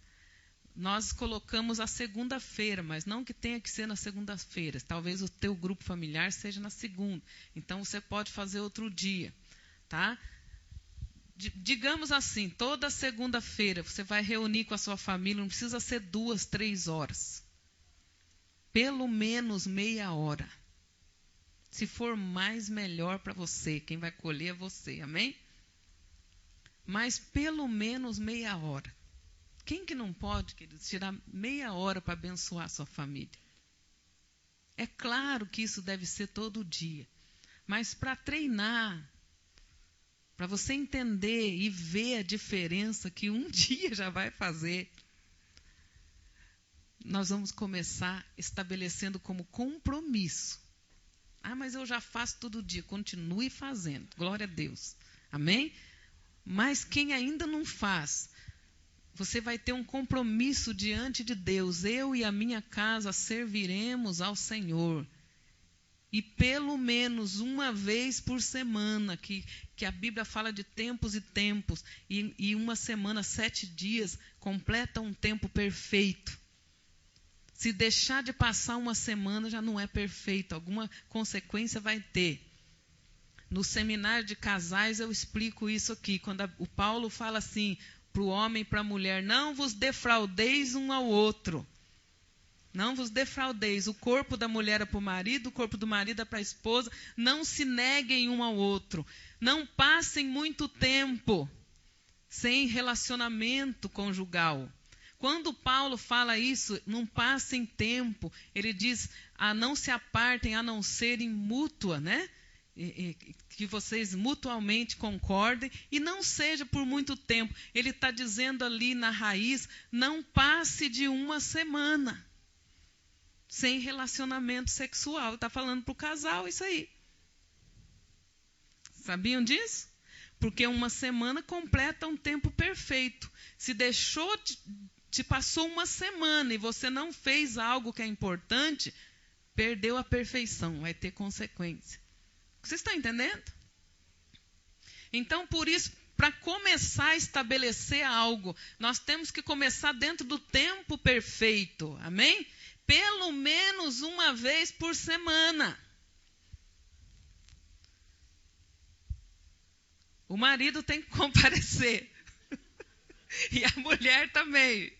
Nós colocamos a segunda-feira, mas não que tenha que ser na segunda-feira. Talvez o teu grupo familiar seja na segunda. Então, você pode fazer outro dia, tá? Digamos assim, toda segunda-feira você vai reunir com a sua família, não precisa ser 2, 3 horas. Pelo menos meia hora. Se for mais, melhor para você. Quem vai colher é você, amém? Mas pelo menos meia hora. Quem que não pode, queridos, tirar meia hora para abençoar a sua família? É claro que isso deve ser todo dia. Mas para treinar, para você entender e ver a diferença que um dia já vai fazer, nós vamos começar estabelecendo como compromisso. Ah, mas eu já faço todo dia. Continue fazendo. Glória a Deus. Amém? Mas quem ainda não faz, você vai ter um compromisso diante de Deus. Eu e a minha casa serviremos ao Senhor. E pelo menos uma vez por semana, que a Bíblia fala de tempos e tempos, e uma semana, 7 dias, completa um tempo perfeito. Se deixar de passar uma semana, já não é perfeito. Alguma consequência vai ter. No seminário de casais, eu explico isso aqui. Quando o Paulo fala assim, para o homem e para a mulher, não vos defraudeis um ao outro. Não vos defraudeis. O corpo da mulher é para o marido, o corpo do marido é para a esposa. Não se neguem um ao outro. Não passem muito tempo sem relacionamento conjugal. Quando Paulo fala isso, não passem tempo, ele diz, não se apartem, a não serem mútua, né? Que vocês mutuamente concordem, e não seja por muito tempo. Ele está dizendo ali na raiz, não passe de uma semana sem relacionamento sexual. Está falando para o casal isso aí. Sabiam disso? Porque uma semana completa um tempo perfeito. Se te passou uma semana e você não fez algo que é importante, perdeu a perfeição, vai ter consequência. Vocês estão entendendo? Então, por isso, para começar a estabelecer algo, nós temos que começar dentro do tempo perfeito. Amém? Pelo menos uma vez por semana. O marido tem que comparecer. E a mulher também.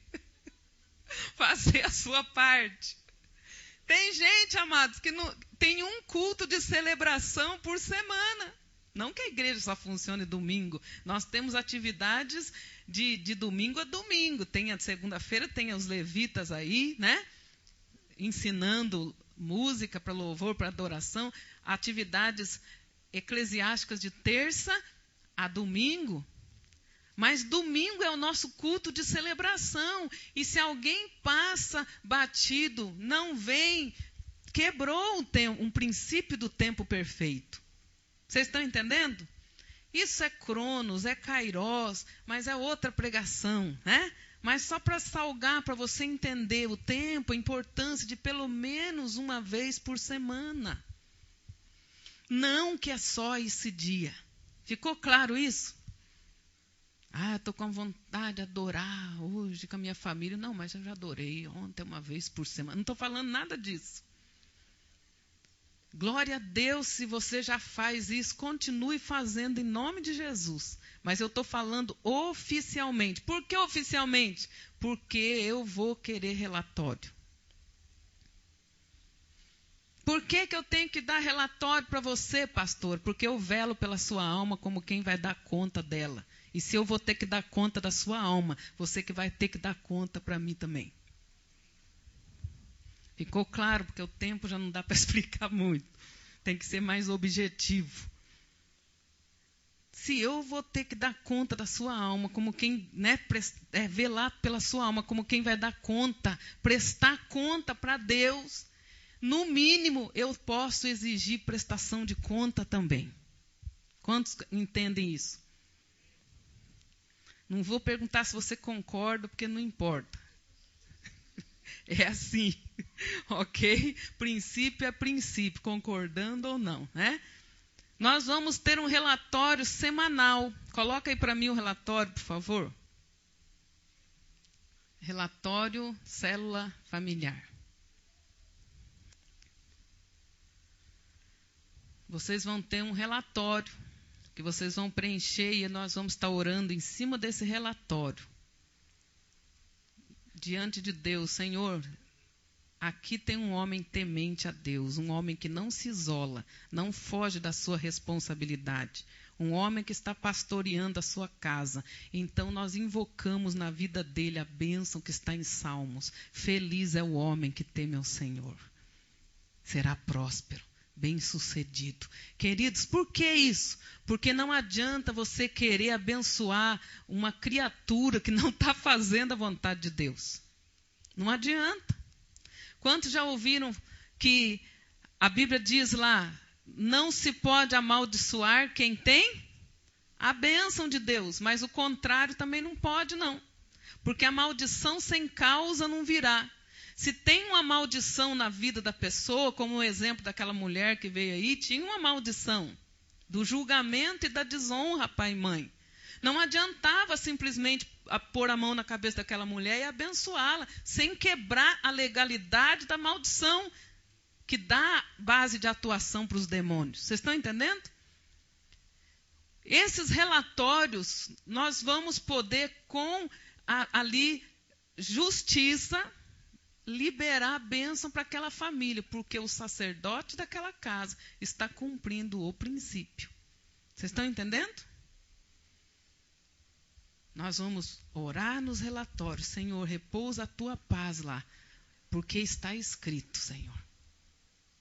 Fazer a sua parte. Tem gente, amados, que não, tem um culto de celebração por semana. Não que a igreja só funcione domingo. Nós temos atividades de domingo a domingo. Tem a segunda-feira, tem os levitas aí, né? Ensinando música para louvor, para adoração. Atividades eclesiásticas de terça a domingo. Mas domingo é o nosso culto de celebração. E se alguém passa batido, não vem, quebrou um princípio do tempo perfeito. Vocês estão entendendo? Isso é Cronos, é Kairós, mas é outra pregação, né? Mas só para salgar, para você entender o tempo, a importância de pelo menos uma vez por semana. Não que é só esse dia. Ficou claro isso? Estou com vontade de adorar hoje com a minha família. Não, mas eu já adorei ontem uma vez por semana. Não estou falando nada disso. Glória a Deus se você já faz isso. Continue fazendo em nome de Jesus. Mas eu estou falando oficialmente. Por que oficialmente? Porque eu vou querer relatório. Por que eu tenho que dar relatório para você, pastor? Porque eu velo pela sua alma como quem vai dar conta dela. E se eu vou ter que dar conta da sua alma, você que vai ter que dar conta para mim também. Ficou claro? Porque o tempo já não dá para explicar muito. Tem que ser mais objetivo. Se eu vou ter que dar conta da sua alma, como quem, velar pela sua alma, como quem vai dar conta, prestar conta para Deus, no mínimo eu posso exigir prestação de conta também. Quantos entendem isso? Não vou perguntar se você concorda, porque não importa. É assim, ok? Princípio é princípio, concordando ou não, né? Nós vamos ter um relatório semanal. Coloca aí para mim o relatório, por favor. Relatório célula familiar. Vocês vão ter um relatório que vocês vão preencher e nós vamos estar orando em cima desse relatório. Diante de Deus, Senhor, aqui tem um homem temente a Deus, um homem que não se isola, não foge da sua responsabilidade, um homem que está pastoreando a sua casa. Então nós invocamos na vida dele a bênção que está em Salmos. Feliz é o homem que teme ao Senhor. Será próspero, bem-sucedido. Queridos, por que isso? Porque não adianta você querer abençoar uma criatura que não está fazendo a vontade de Deus. Não adianta. Quantos já ouviram que a Bíblia diz lá, não se pode amaldiçoar quem tem a bênção de Deus, mas o contrário também não pode, não. Porque a maldição sem causa não virá. Se tem uma maldição na vida da pessoa, como o exemplo daquela mulher que veio aí, tinha uma maldição do julgamento e da desonra, pai e mãe. Não adiantava simplesmente pôr a mão na cabeça daquela mulher e abençoá-la, sem quebrar a legalidade da maldição que dá base de atuação para os demônios. Vocês estão entendendo? Esses relatórios, nós vamos poder, com ali justiça, liberar a bênção para aquela família, porque o sacerdote daquela casa está cumprindo o princípio. Vocês estão entendendo? Nós vamos orar nos relatórios. Senhor, repousa a tua paz lá, porque está escrito, Senhor.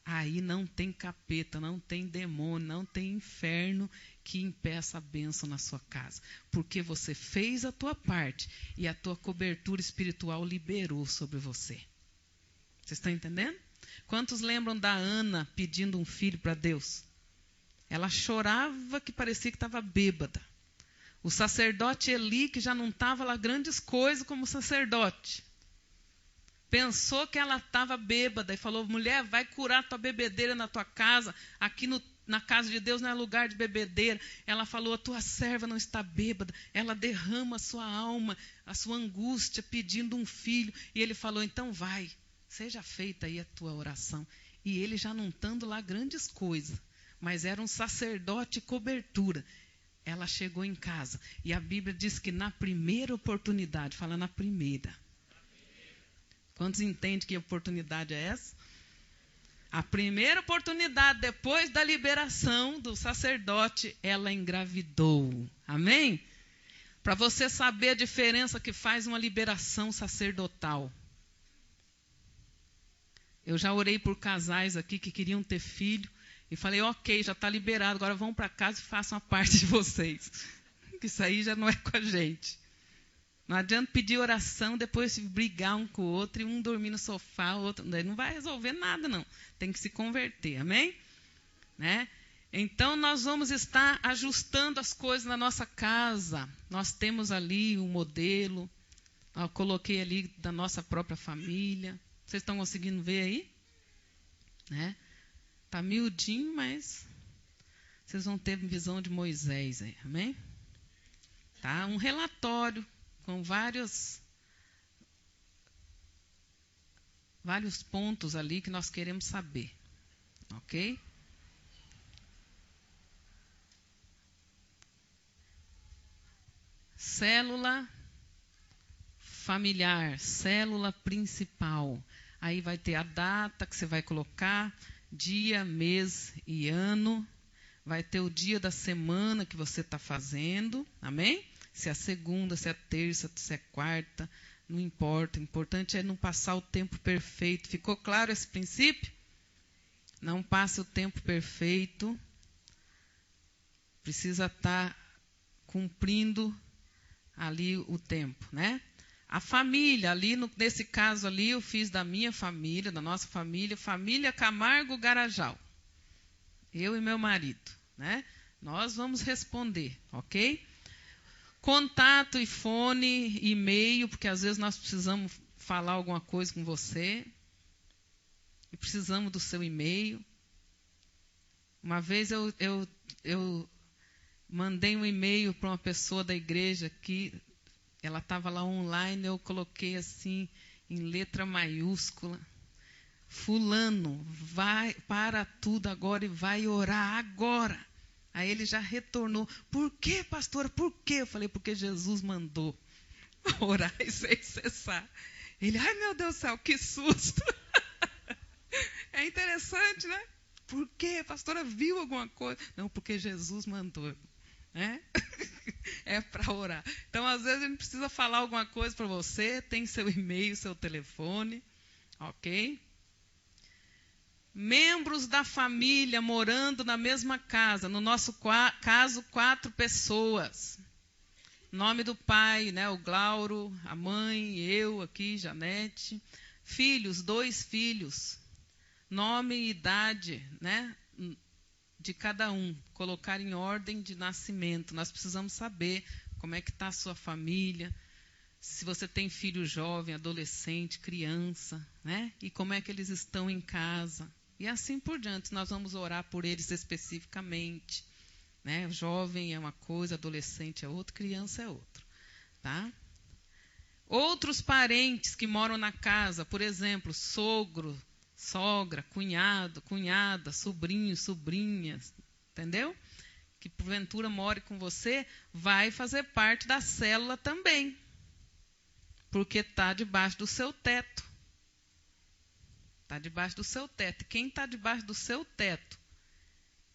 Aí não tem capeta, não tem demônio, não tem inferno que impeça a bênção na sua casa. Porque você fez a tua parte e a tua cobertura espiritual liberou sobre você. Vocês estão entendendo? Quantos lembram da Ana pedindo um filho para Deus? Ela chorava que parecia que estava bêbada. O sacerdote Eli, que já não estava lá grandes coisas como sacerdote, pensou que ela estava bêbada e falou, mulher, vai curar tua bebedeira na tua casa. Aqui na casa de Deus não é lugar de bebedeira. Ela falou, a tua serva não está bêbada. Ela derrama a sua alma, a sua angústia, pedindo um filho. E ele falou, então vai, seja feita aí a tua oração. E ele já não estando lá grandes coisas, mas era um sacerdote cobertura. Ela chegou em casa e a Bíblia diz que na primeira oportunidade, fala na primeira. Quantos entendem que oportunidade é essa? A primeira oportunidade, depois da liberação do sacerdote, ela engravidou. Amém? Para você saber a diferença que faz uma liberação sacerdotal. Eu já orei por casais aqui que queriam ter filho. E falei, ok, já está liberado, agora vão para casa e façam a parte de vocês. Que isso aí já não é com a gente. Não adianta pedir oração, depois brigar um com o outro, e um dormir no sofá, o outro... Não vai resolver nada, não. Tem que se converter, amém? Né? Então, nós vamos estar ajustando as coisas na nossa casa. Nós temos ali um modelo, Eu coloquei ali da nossa própria família. Vocês estão conseguindo ver aí? Né? Tá miudinho, mas vocês vão ter visão de Moisés aí, amém? Tá? Um relatório com vários pontos ali que nós queremos saber, ok? Célula familiar, célula principal. Aí vai ter a data que você vai colocar, dia, mês e ano. Vai ter o dia da semana que você está fazendo, amém? Se é a segunda, se é a terça, se é a quarta, não importa. O importante é não passar o tempo perfeito. Ficou claro esse princípio? Não passe o tempo perfeito. Precisa estar cumprindo ali o tempo, né? A família, ali nesse caso ali, eu fiz da minha família, da nossa família, família Camargo Garajal. Eu e meu marido, né? Nós vamos responder, ok? Contato e fone, e-mail, porque às vezes nós precisamos falar alguma coisa com você. E precisamos do seu e-mail. Uma vez eu mandei um e-mail para uma pessoa da igreja que ela estava lá online, eu coloquei assim, em letra maiúscula. Fulano, vai para tudo agora e vai orar agora. Aí ele já retornou. Por quê, pastora? Por quê? Eu falei, porque Jesus mandou orar e sem cessar. Ele, ai meu Deus do céu, que susto. É interessante, né? Por quê? A pastora viu alguma coisa? Não, porque Jesus mandou. Né? É para orar. Então, às vezes, a gente precisa falar alguma coisa para você. Tem seu e-mail, seu telefone. Ok? Membros da família morando na mesma casa. No nosso caso, 4 pessoas. Nome do pai, né? O Glauro, a mãe, eu aqui, Janete. Filhos, 2 filhos. Nome e idade, né? De cada um. Colocar em ordem de nascimento. Nós precisamos saber como é que está a sua família. Se você tem filho jovem, adolescente, criança, né? E como é que eles estão em casa. E assim por diante, nós vamos orar por eles especificamente. Né? Jovem é uma coisa, adolescente é outra, criança é outra. Tá? Outros parentes que moram na casa, por exemplo, sogro, sogra, cunhado, cunhada, sobrinho, sobrinhas, entendeu? Que porventura more com você, vai fazer parte da célula também. Porque está debaixo do seu teto. Está debaixo do seu teto. Quem está debaixo do seu teto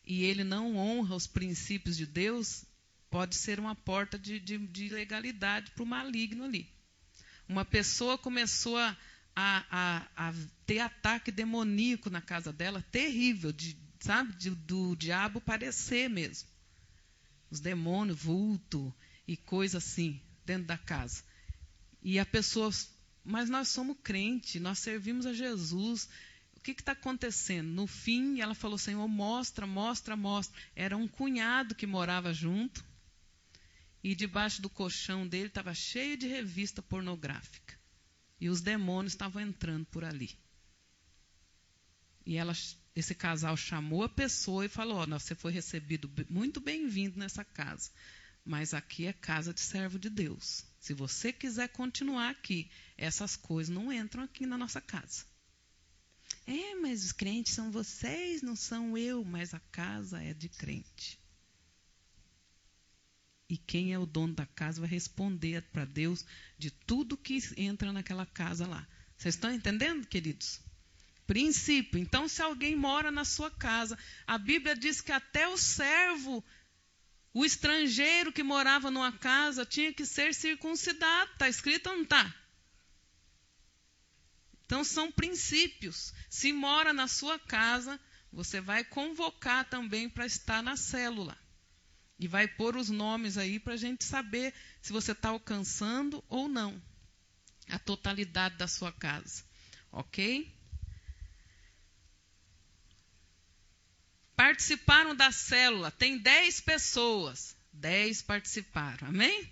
e ele não honra os princípios de Deus, pode ser uma porta de legalidade para o maligno ali. Uma pessoa começou a ter ataque demoníaco na casa dela, terrível, do diabo parecer mesmo. Os demônios, vulto e coisa assim, dentro da casa. E a pessoa, mas nós somos crentes, nós servimos a Jesus. O que está acontecendo? No fim, ela falou, Senhor, mostra, mostra, mostra. Era um cunhado que morava junto. E debaixo do colchão dele estava cheio de revista pornográfica. E os demônios estavam entrando por ali. E esse casal chamou a pessoa e falou, você foi recebido muito bem-vindo nessa casa. Mas aqui é casa de servo de Deus. Se você quiser continuar aqui, essas coisas não entram aqui na nossa casa. Mas os crentes são vocês, não são eu, mas a casa é de crente. E quem é o dono da casa vai responder para Deus de tudo que entra naquela casa lá. Vocês estão entendendo, queridos? Princípio. Então, se alguém mora na sua casa, a Bíblia diz que até o servo, o estrangeiro que morava numa casa, tinha que ser circuncidado. Está escrito ou não está? Então, são princípios. Se mora na sua casa, você vai convocar também para estar na célula. E vai pôr os nomes aí para a gente saber se você está alcançando ou não a totalidade da sua casa. Ok? Participaram da célula. Tem 10 pessoas. 10 participaram. Amém?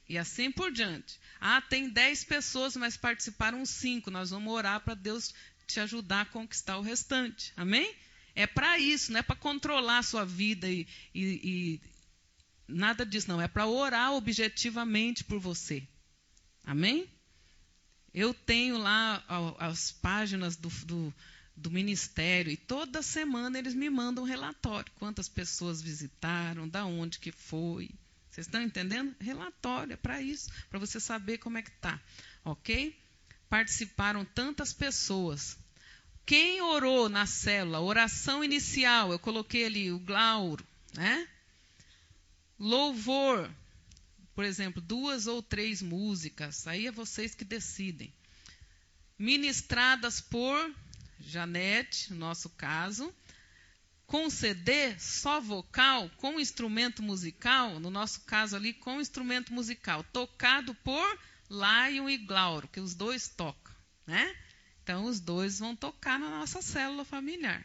E assim por diante. Ah, tem 10 pessoas, mas participaram 5. Nós vamos orar para Deus te ajudar a conquistar o restante. Amém? É para isso, não é para controlar a sua vida e nada disso, não. É para orar objetivamente por você. Amém? Eu tenho lá as páginas do ministério e toda semana eles me mandam um relatório. Quantas pessoas visitaram, da onde que foi. Vocês estão entendendo? Relatório, é para isso, para você saber como é que está. Ok? Participaram tantas pessoas. Quem orou na célula? Oração inicial, eu coloquei ali o Glauro, né? Louvor, por exemplo, 2 ou 3 músicas, aí é vocês que decidem. Ministradas por Janete, no nosso caso. Com CD, só vocal, com instrumento musical, no nosso caso ali, com instrumento musical, tocado por Lion e Glauro, que os dois tocam, né? Então, os dois vão tocar na nossa célula familiar.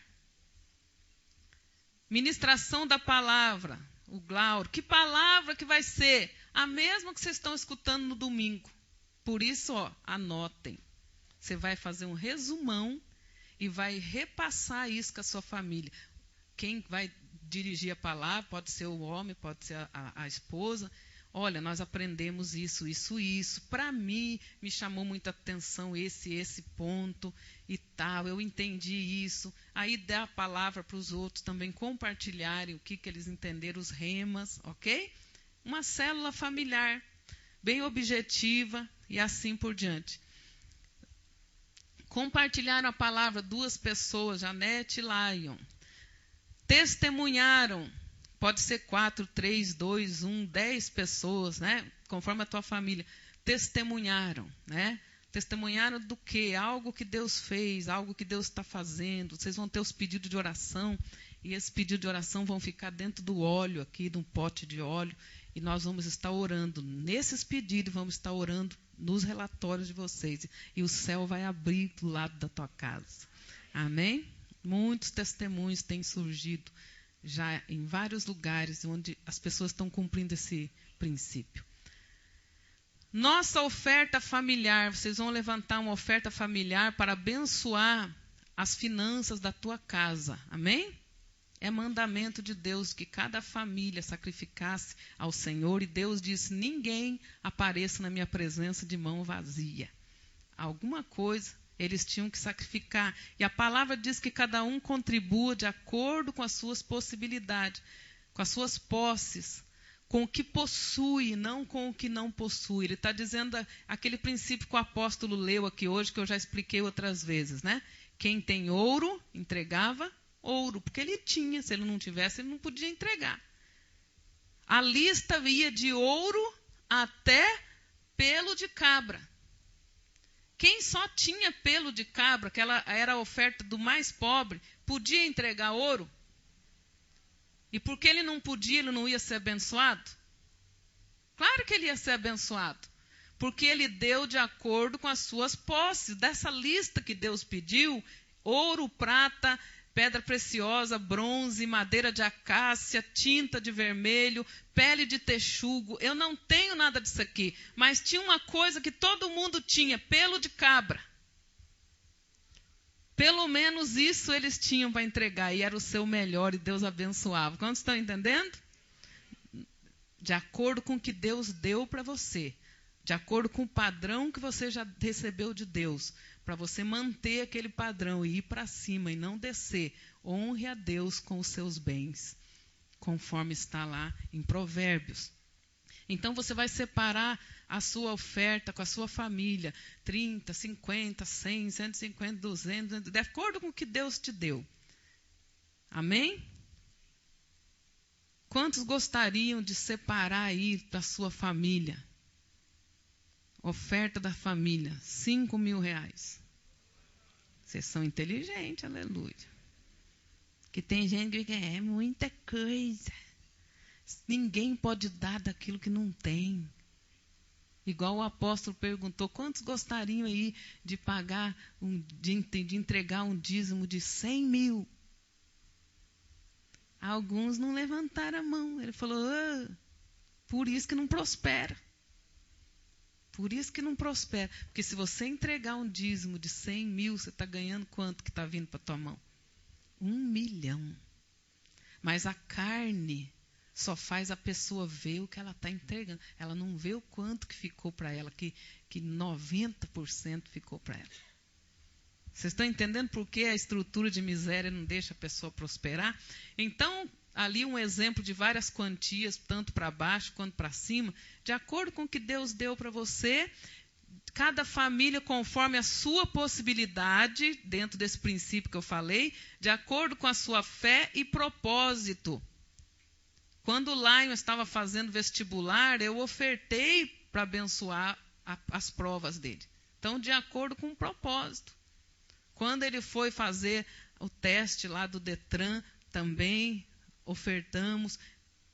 Ministração da palavra, o Glauro. Que palavra que vai ser? A mesma que vocês estão escutando no domingo. Por isso, anotem. Você vai fazer um resumão e vai repassar isso com a sua família. Quem vai dirigir a palavra, pode ser o homem, pode ser a esposa. Olha, nós aprendemos isso. Para mim, me chamou muita atenção esse ponto e tal. Eu entendi isso. Aí dá a palavra para os outros também compartilharem o que eles entenderam, os remas, ok? Uma célula familiar, bem objetiva e assim por diante. Compartilharam a palavra 2 pessoas, Janete e Lion. Testemunharam, pode ser 4, 3, 2, 1, 10 pessoas, né? Conforme a tua família. Testemunharam, né? Testemunharam do quê? Algo que Deus fez, algo que Deus está fazendo. Vocês vão ter os pedidos de oração, e esses pedidos de oração vão ficar dentro do óleo aqui, de um pote de óleo, e nós vamos estar orando nesses pedidos, vamos estar orando nos relatórios de vocês. E o céu vai abrir do lado da tua casa. Amém? Muitos testemunhos têm surgido já em vários lugares onde as pessoas estão cumprindo esse princípio. Nossa oferta familiar, vocês vão levantar uma oferta familiar para abençoar as finanças da tua casa. Amém? É mandamento de Deus que cada família sacrificasse ao Senhor. E Deus disse, ninguém apareça na minha presença de mão vazia. Alguma coisa eles tinham que sacrificar. E a palavra diz que cada um contribua de acordo com as suas possibilidades, com as suas posses, com o que possui, não com o que não possui. Ele está dizendo aquele princípio que o apóstolo leu aqui hoje, que eu já expliquei outras vezes, né? Quem tem ouro, entregava ouro, porque ele tinha. Se ele não tivesse, ele não podia entregar. A lista ia de ouro até pelo de cabra. Quem só tinha pelo de cabra, que era a oferta do mais pobre, podia entregar ouro? E porque ele não podia, ele não ia ser abençoado? Claro que ele ia ser abençoado. Porque ele deu de acordo com as suas posses. Dessa lista que Deus pediu, ouro, prata, pedra preciosa, bronze, madeira de acácia, tinta de vermelho, pele de texugo. Eu não tenho nada disso aqui, mas tinha uma coisa que todo mundo tinha, pelo de cabra. Pelo menos isso eles tinham para entregar, e era o seu melhor, e Deus abençoava. Quantos estão entendendo? De acordo com o que Deus deu para você, de acordo com o padrão que você já recebeu de Deus, para você manter aquele padrão e ir para cima e não descer. Honre a Deus com os seus bens, conforme está lá em Provérbios. Então você vai separar a sua oferta com a sua família, 30, 50, 100, 150, 200, de acordo com o que Deus te deu. Amém? Quantos gostariam de separar aí para a sua família? Oferta da família, R$5.000. Vocês são inteligentes, aleluia. Que tem gente que é muita coisa. Ninguém pode dar daquilo que não tem. Igual o apóstolo perguntou, quantos gostariam aí de pagar, de entregar um dízimo de 100.000? Alguns não levantaram a mão. Ele falou, por isso que não prospera. Por isso que não prospera. Porque se você entregar um dízimo de 100 mil, você está ganhando quanto que está vindo para a tua mão? 1 milhão. Mas a carne só faz a pessoa ver o que ela está entregando. Ela não vê o quanto que ficou para ela, que 90% ficou para ela. Vocês estão entendendo por que a estrutura de miséria não deixa a pessoa prosperar? Então, ali um exemplo de várias quantias, tanto para baixo quanto para cima, de acordo com o que Deus deu para você, cada família conforme a sua possibilidade, dentro desse princípio que eu falei, de acordo com a sua fé e propósito. Quando o Lion estava fazendo vestibular, eu ofertei para abençoar as provas dele. Então, de acordo com o propósito. Quando ele foi fazer o teste lá do Detran, também ofertamos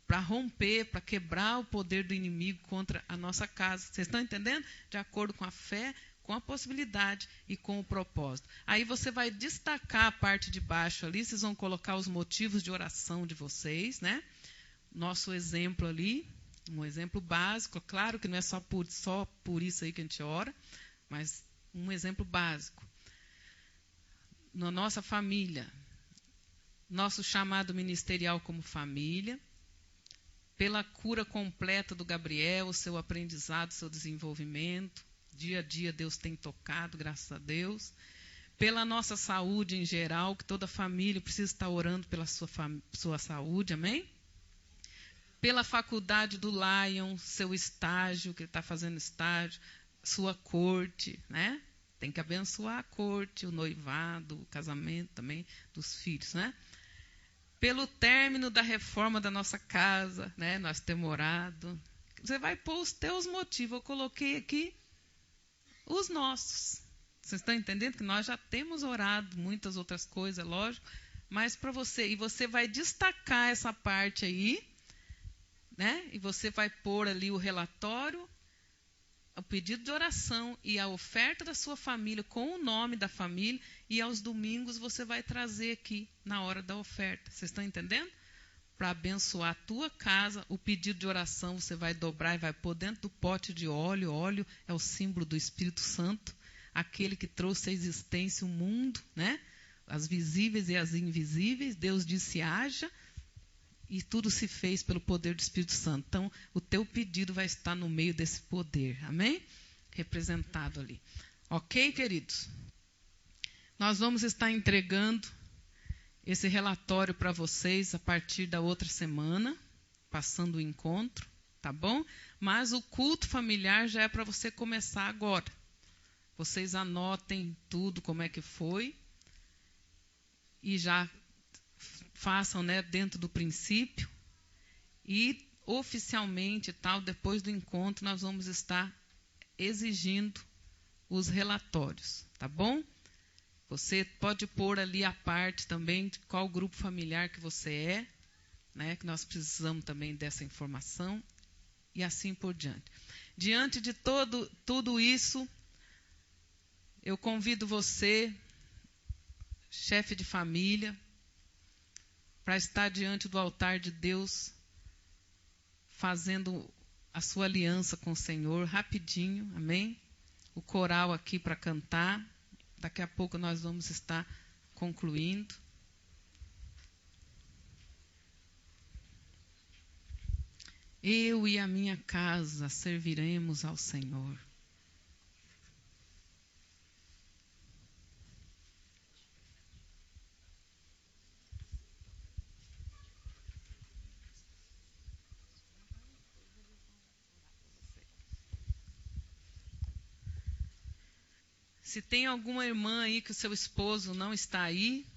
para romper, para quebrar o poder do inimigo contra a nossa casa. Vocês estão entendendo? De acordo com a fé, com a possibilidade e com o propósito. Aí você vai destacar a parte de baixo ali, vocês vão colocar os motivos de oração de vocês, né? Nosso exemplo ali, um exemplo básico. Claro que não é só por isso aí que a gente ora, mas um exemplo básico. Na nossa família, nosso chamado ministerial como família, pela cura completa do Gabriel, o seu aprendizado, o seu desenvolvimento, dia a dia Deus tem tocado, graças a Deus, pela nossa saúde em geral, que toda família precisa estar orando pela sua saúde, amém? Pela faculdade do Lion, seu estágio, que ele está fazendo estágio, sua corte, né? Tem que abençoar a corte, o noivado, o casamento também dos filhos, né? Pelo término da reforma da nossa casa, né? Nós temos orado. Você vai pôr os teus motivos. Eu coloquei aqui os nossos. Vocês estão entendendo que nós já temos orado muitas outras coisas, lógico, mas para você, e você vai destacar essa parte aí, né? E você vai pôr ali o relatório, o pedido de oração e a oferta da sua família com o nome da família, e aos domingos você vai trazer aqui na hora da oferta. Vocês estão entendendo? Para abençoar a tua casa, o pedido de oração você vai dobrar e vai pôr dentro do pote de óleo. Óleo é o símbolo do Espírito Santo, aquele que trouxe à existência o mundo, né? As visíveis e as invisíveis. Deus disse haja, e tudo se fez pelo poder do Espírito Santo. Então, o teu pedido vai estar no meio desse poder. Amém? Representado ali. Ok, queridos? Nós vamos estar entregando esse relatório para vocês a partir da outra semana, passando o encontro, tá bom? Mas o culto familiar já é para você começar agora. Vocês anotem tudo, como é que foi, e já façam, né, dentro do princípio, e oficialmente, depois do encontro, nós vamos estar exigindo os relatórios, tá bom? Você pode pôr ali a parte também de qual grupo familiar que você é, né, que nós precisamos também dessa informação, e assim por diante. Diante de tudo isso, eu convido você, chefe de família, para estar diante do altar de Deus, fazendo a sua aliança com o Senhor, rapidinho, amém? O coral aqui para cantar, daqui a pouco nós vamos estar concluindo. Eu e a minha casa serviremos ao Senhor. Se tem alguma irmã aí que o seu esposo não está aí,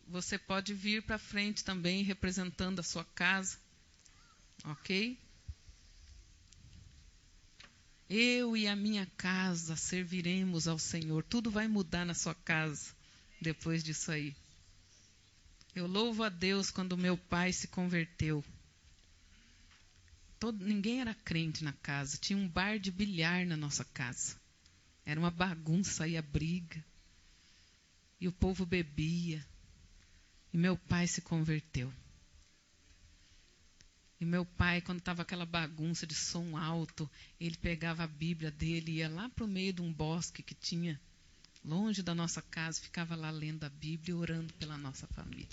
você pode vir para frente também, representando a sua casa. Ok? Eu e a minha casa serviremos ao Senhor. Tudo vai mudar na sua casa depois disso aí. Eu louvo a Deus quando meu pai se converteu. Ninguém era crente na casa. Tinha um bar de bilhar na nossa casa. Era uma bagunça, ia briga. E o povo bebia. E meu pai se converteu. E meu pai, quando estava aquela bagunça de som alto, ele pegava a Bíblia dele e ia lá para o meio de um bosque que tinha, longe da nossa casa, ficava lá lendo a Bíblia e orando pela nossa família.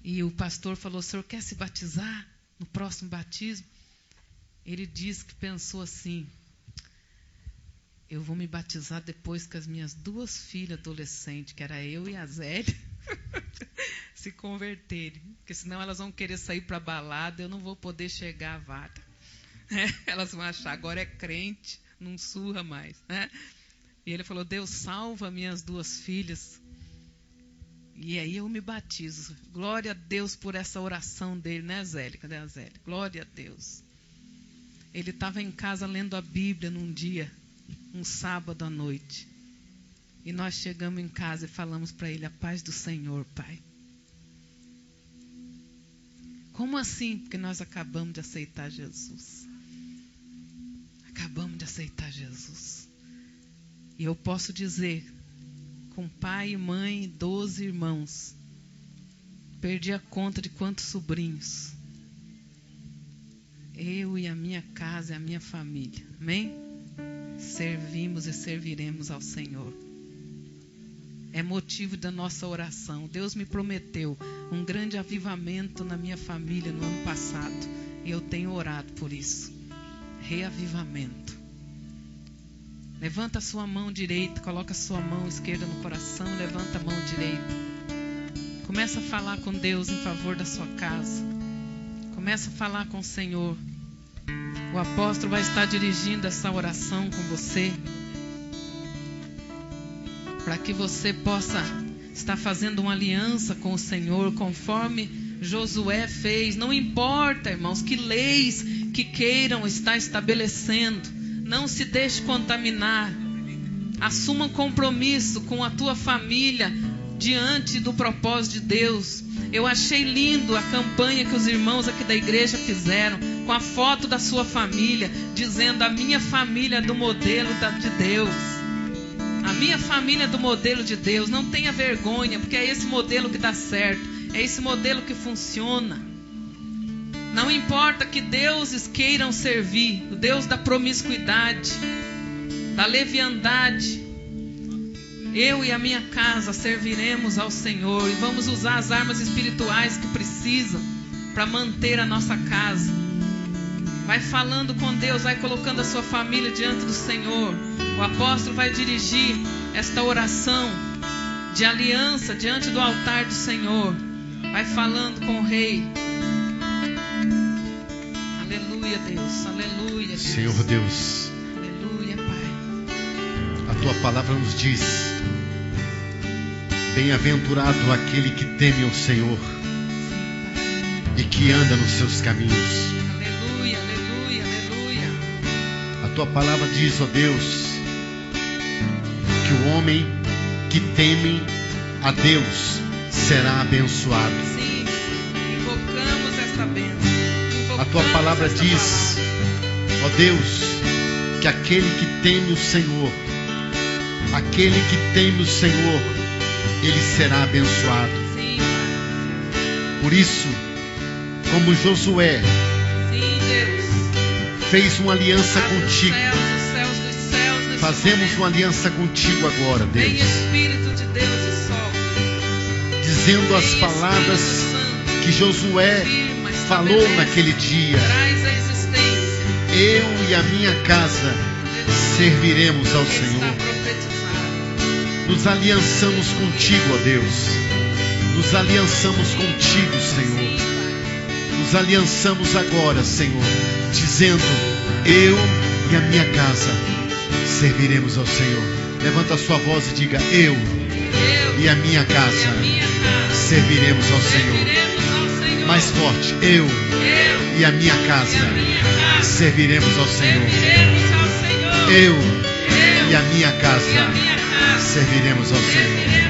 E o pastor falou: o senhor quer se batizar no próximo batismo? Ele disse que pensou assim: eu vou me batizar depois que as minhas 2 filhas adolescentes, que era eu e a Zélia, se converterem. Porque senão elas vão querer sair para a balada, eu não vou poder chegar à vara. Elas vão achar, agora é crente, não surra mais. E ele falou: Deus, salva minhas 2 filhas. E aí eu me batizo. Glória a Deus por essa oração dele, né, Zélia? Cadê a Zélia? Glória a Deus. Ele estava em casa lendo a Bíblia num dia, um sábado à noite. E nós chegamos em casa e falamos para ele: a paz do Senhor, pai. Como assim? Porque nós acabamos de aceitar Jesus. Acabamos de aceitar Jesus. E eu posso dizer, com pai e mãe, 12 irmãos, perdi a conta de quantos sobrinhos. Eu e a minha casa e a minha família, amém? Servimos e serviremos ao Senhor. É motivo da nossa oração. Deus me prometeu um grande avivamento na minha família no ano passado. E eu tenho orado por isso. Reavivamento. Levanta a sua mão direita, coloca a sua mão esquerda no coração, levanta a mão direita. Começa a falar com Deus em favor da sua casa. Começa a falar com o Senhor. O apóstolo vai estar dirigindo essa oração com você, para que você possa estar fazendo uma aliança com o Senhor, conforme Josué fez. Não importa, irmãos, que leis que queiram estar estabelecendo, não se deixe contaminar. Assuma um compromisso com a tua família diante do propósito de Deus. Eu achei lindo a campanha que os irmãos aqui da igreja fizeram, com a foto da sua família, dizendo: a minha família é do modelo de Deus. A minha família é do modelo de Deus. Não tenha vergonha, porque é esse modelo que dá certo, é esse modelo que funciona. Não importa que deuses queiram servir, o Deus da promiscuidade, da leviandade, eu e a minha casa serviremos ao Senhor e vamos usar as armas espirituais que precisam para manter a nossa casa. Vai falando com Deus, vai colocando a sua família diante do Senhor. O apóstolo vai dirigir esta oração de aliança diante do altar do Senhor. Vai falando com o Rei. Aleluia, Deus. Aleluia, Deus. Senhor Deus. Aleluia, Pai. A tua palavra nos diz: bem-aventurado aquele que teme o Senhor e que anda nos seus caminhos. Aleluia, aleluia, aleluia. A tua palavra diz, ó Deus, que o homem que teme a Deus será abençoado. Sim, invocamos esta bênção. A tua palavra diz, ó Deus, que aquele que teme o Senhor, aquele que teme o Senhor, ele será abençoado. Sim, Pai. Por isso, como Josué fez uma aliança contigo, fazemos uma aliança contigo agora, Deus. Vem Espírito de Deus e sol, dizendo as palavras que Josué falou naquele dia: traz a existência. eu e a minha casa serviremos ao Senhor. Nos aliançamos contigo, ó Deus. Nos aliançamos contigo, Senhor. Nos aliançamos agora, Senhor, dizendo: eu e a minha casa serviremos ao Senhor. Levanta a sua voz e diga: eu e a minha casa serviremos ao Senhor. Mais forte: eu e a minha casa serviremos ao Senhor. Eu e a minha casa serviremos ao Senhor.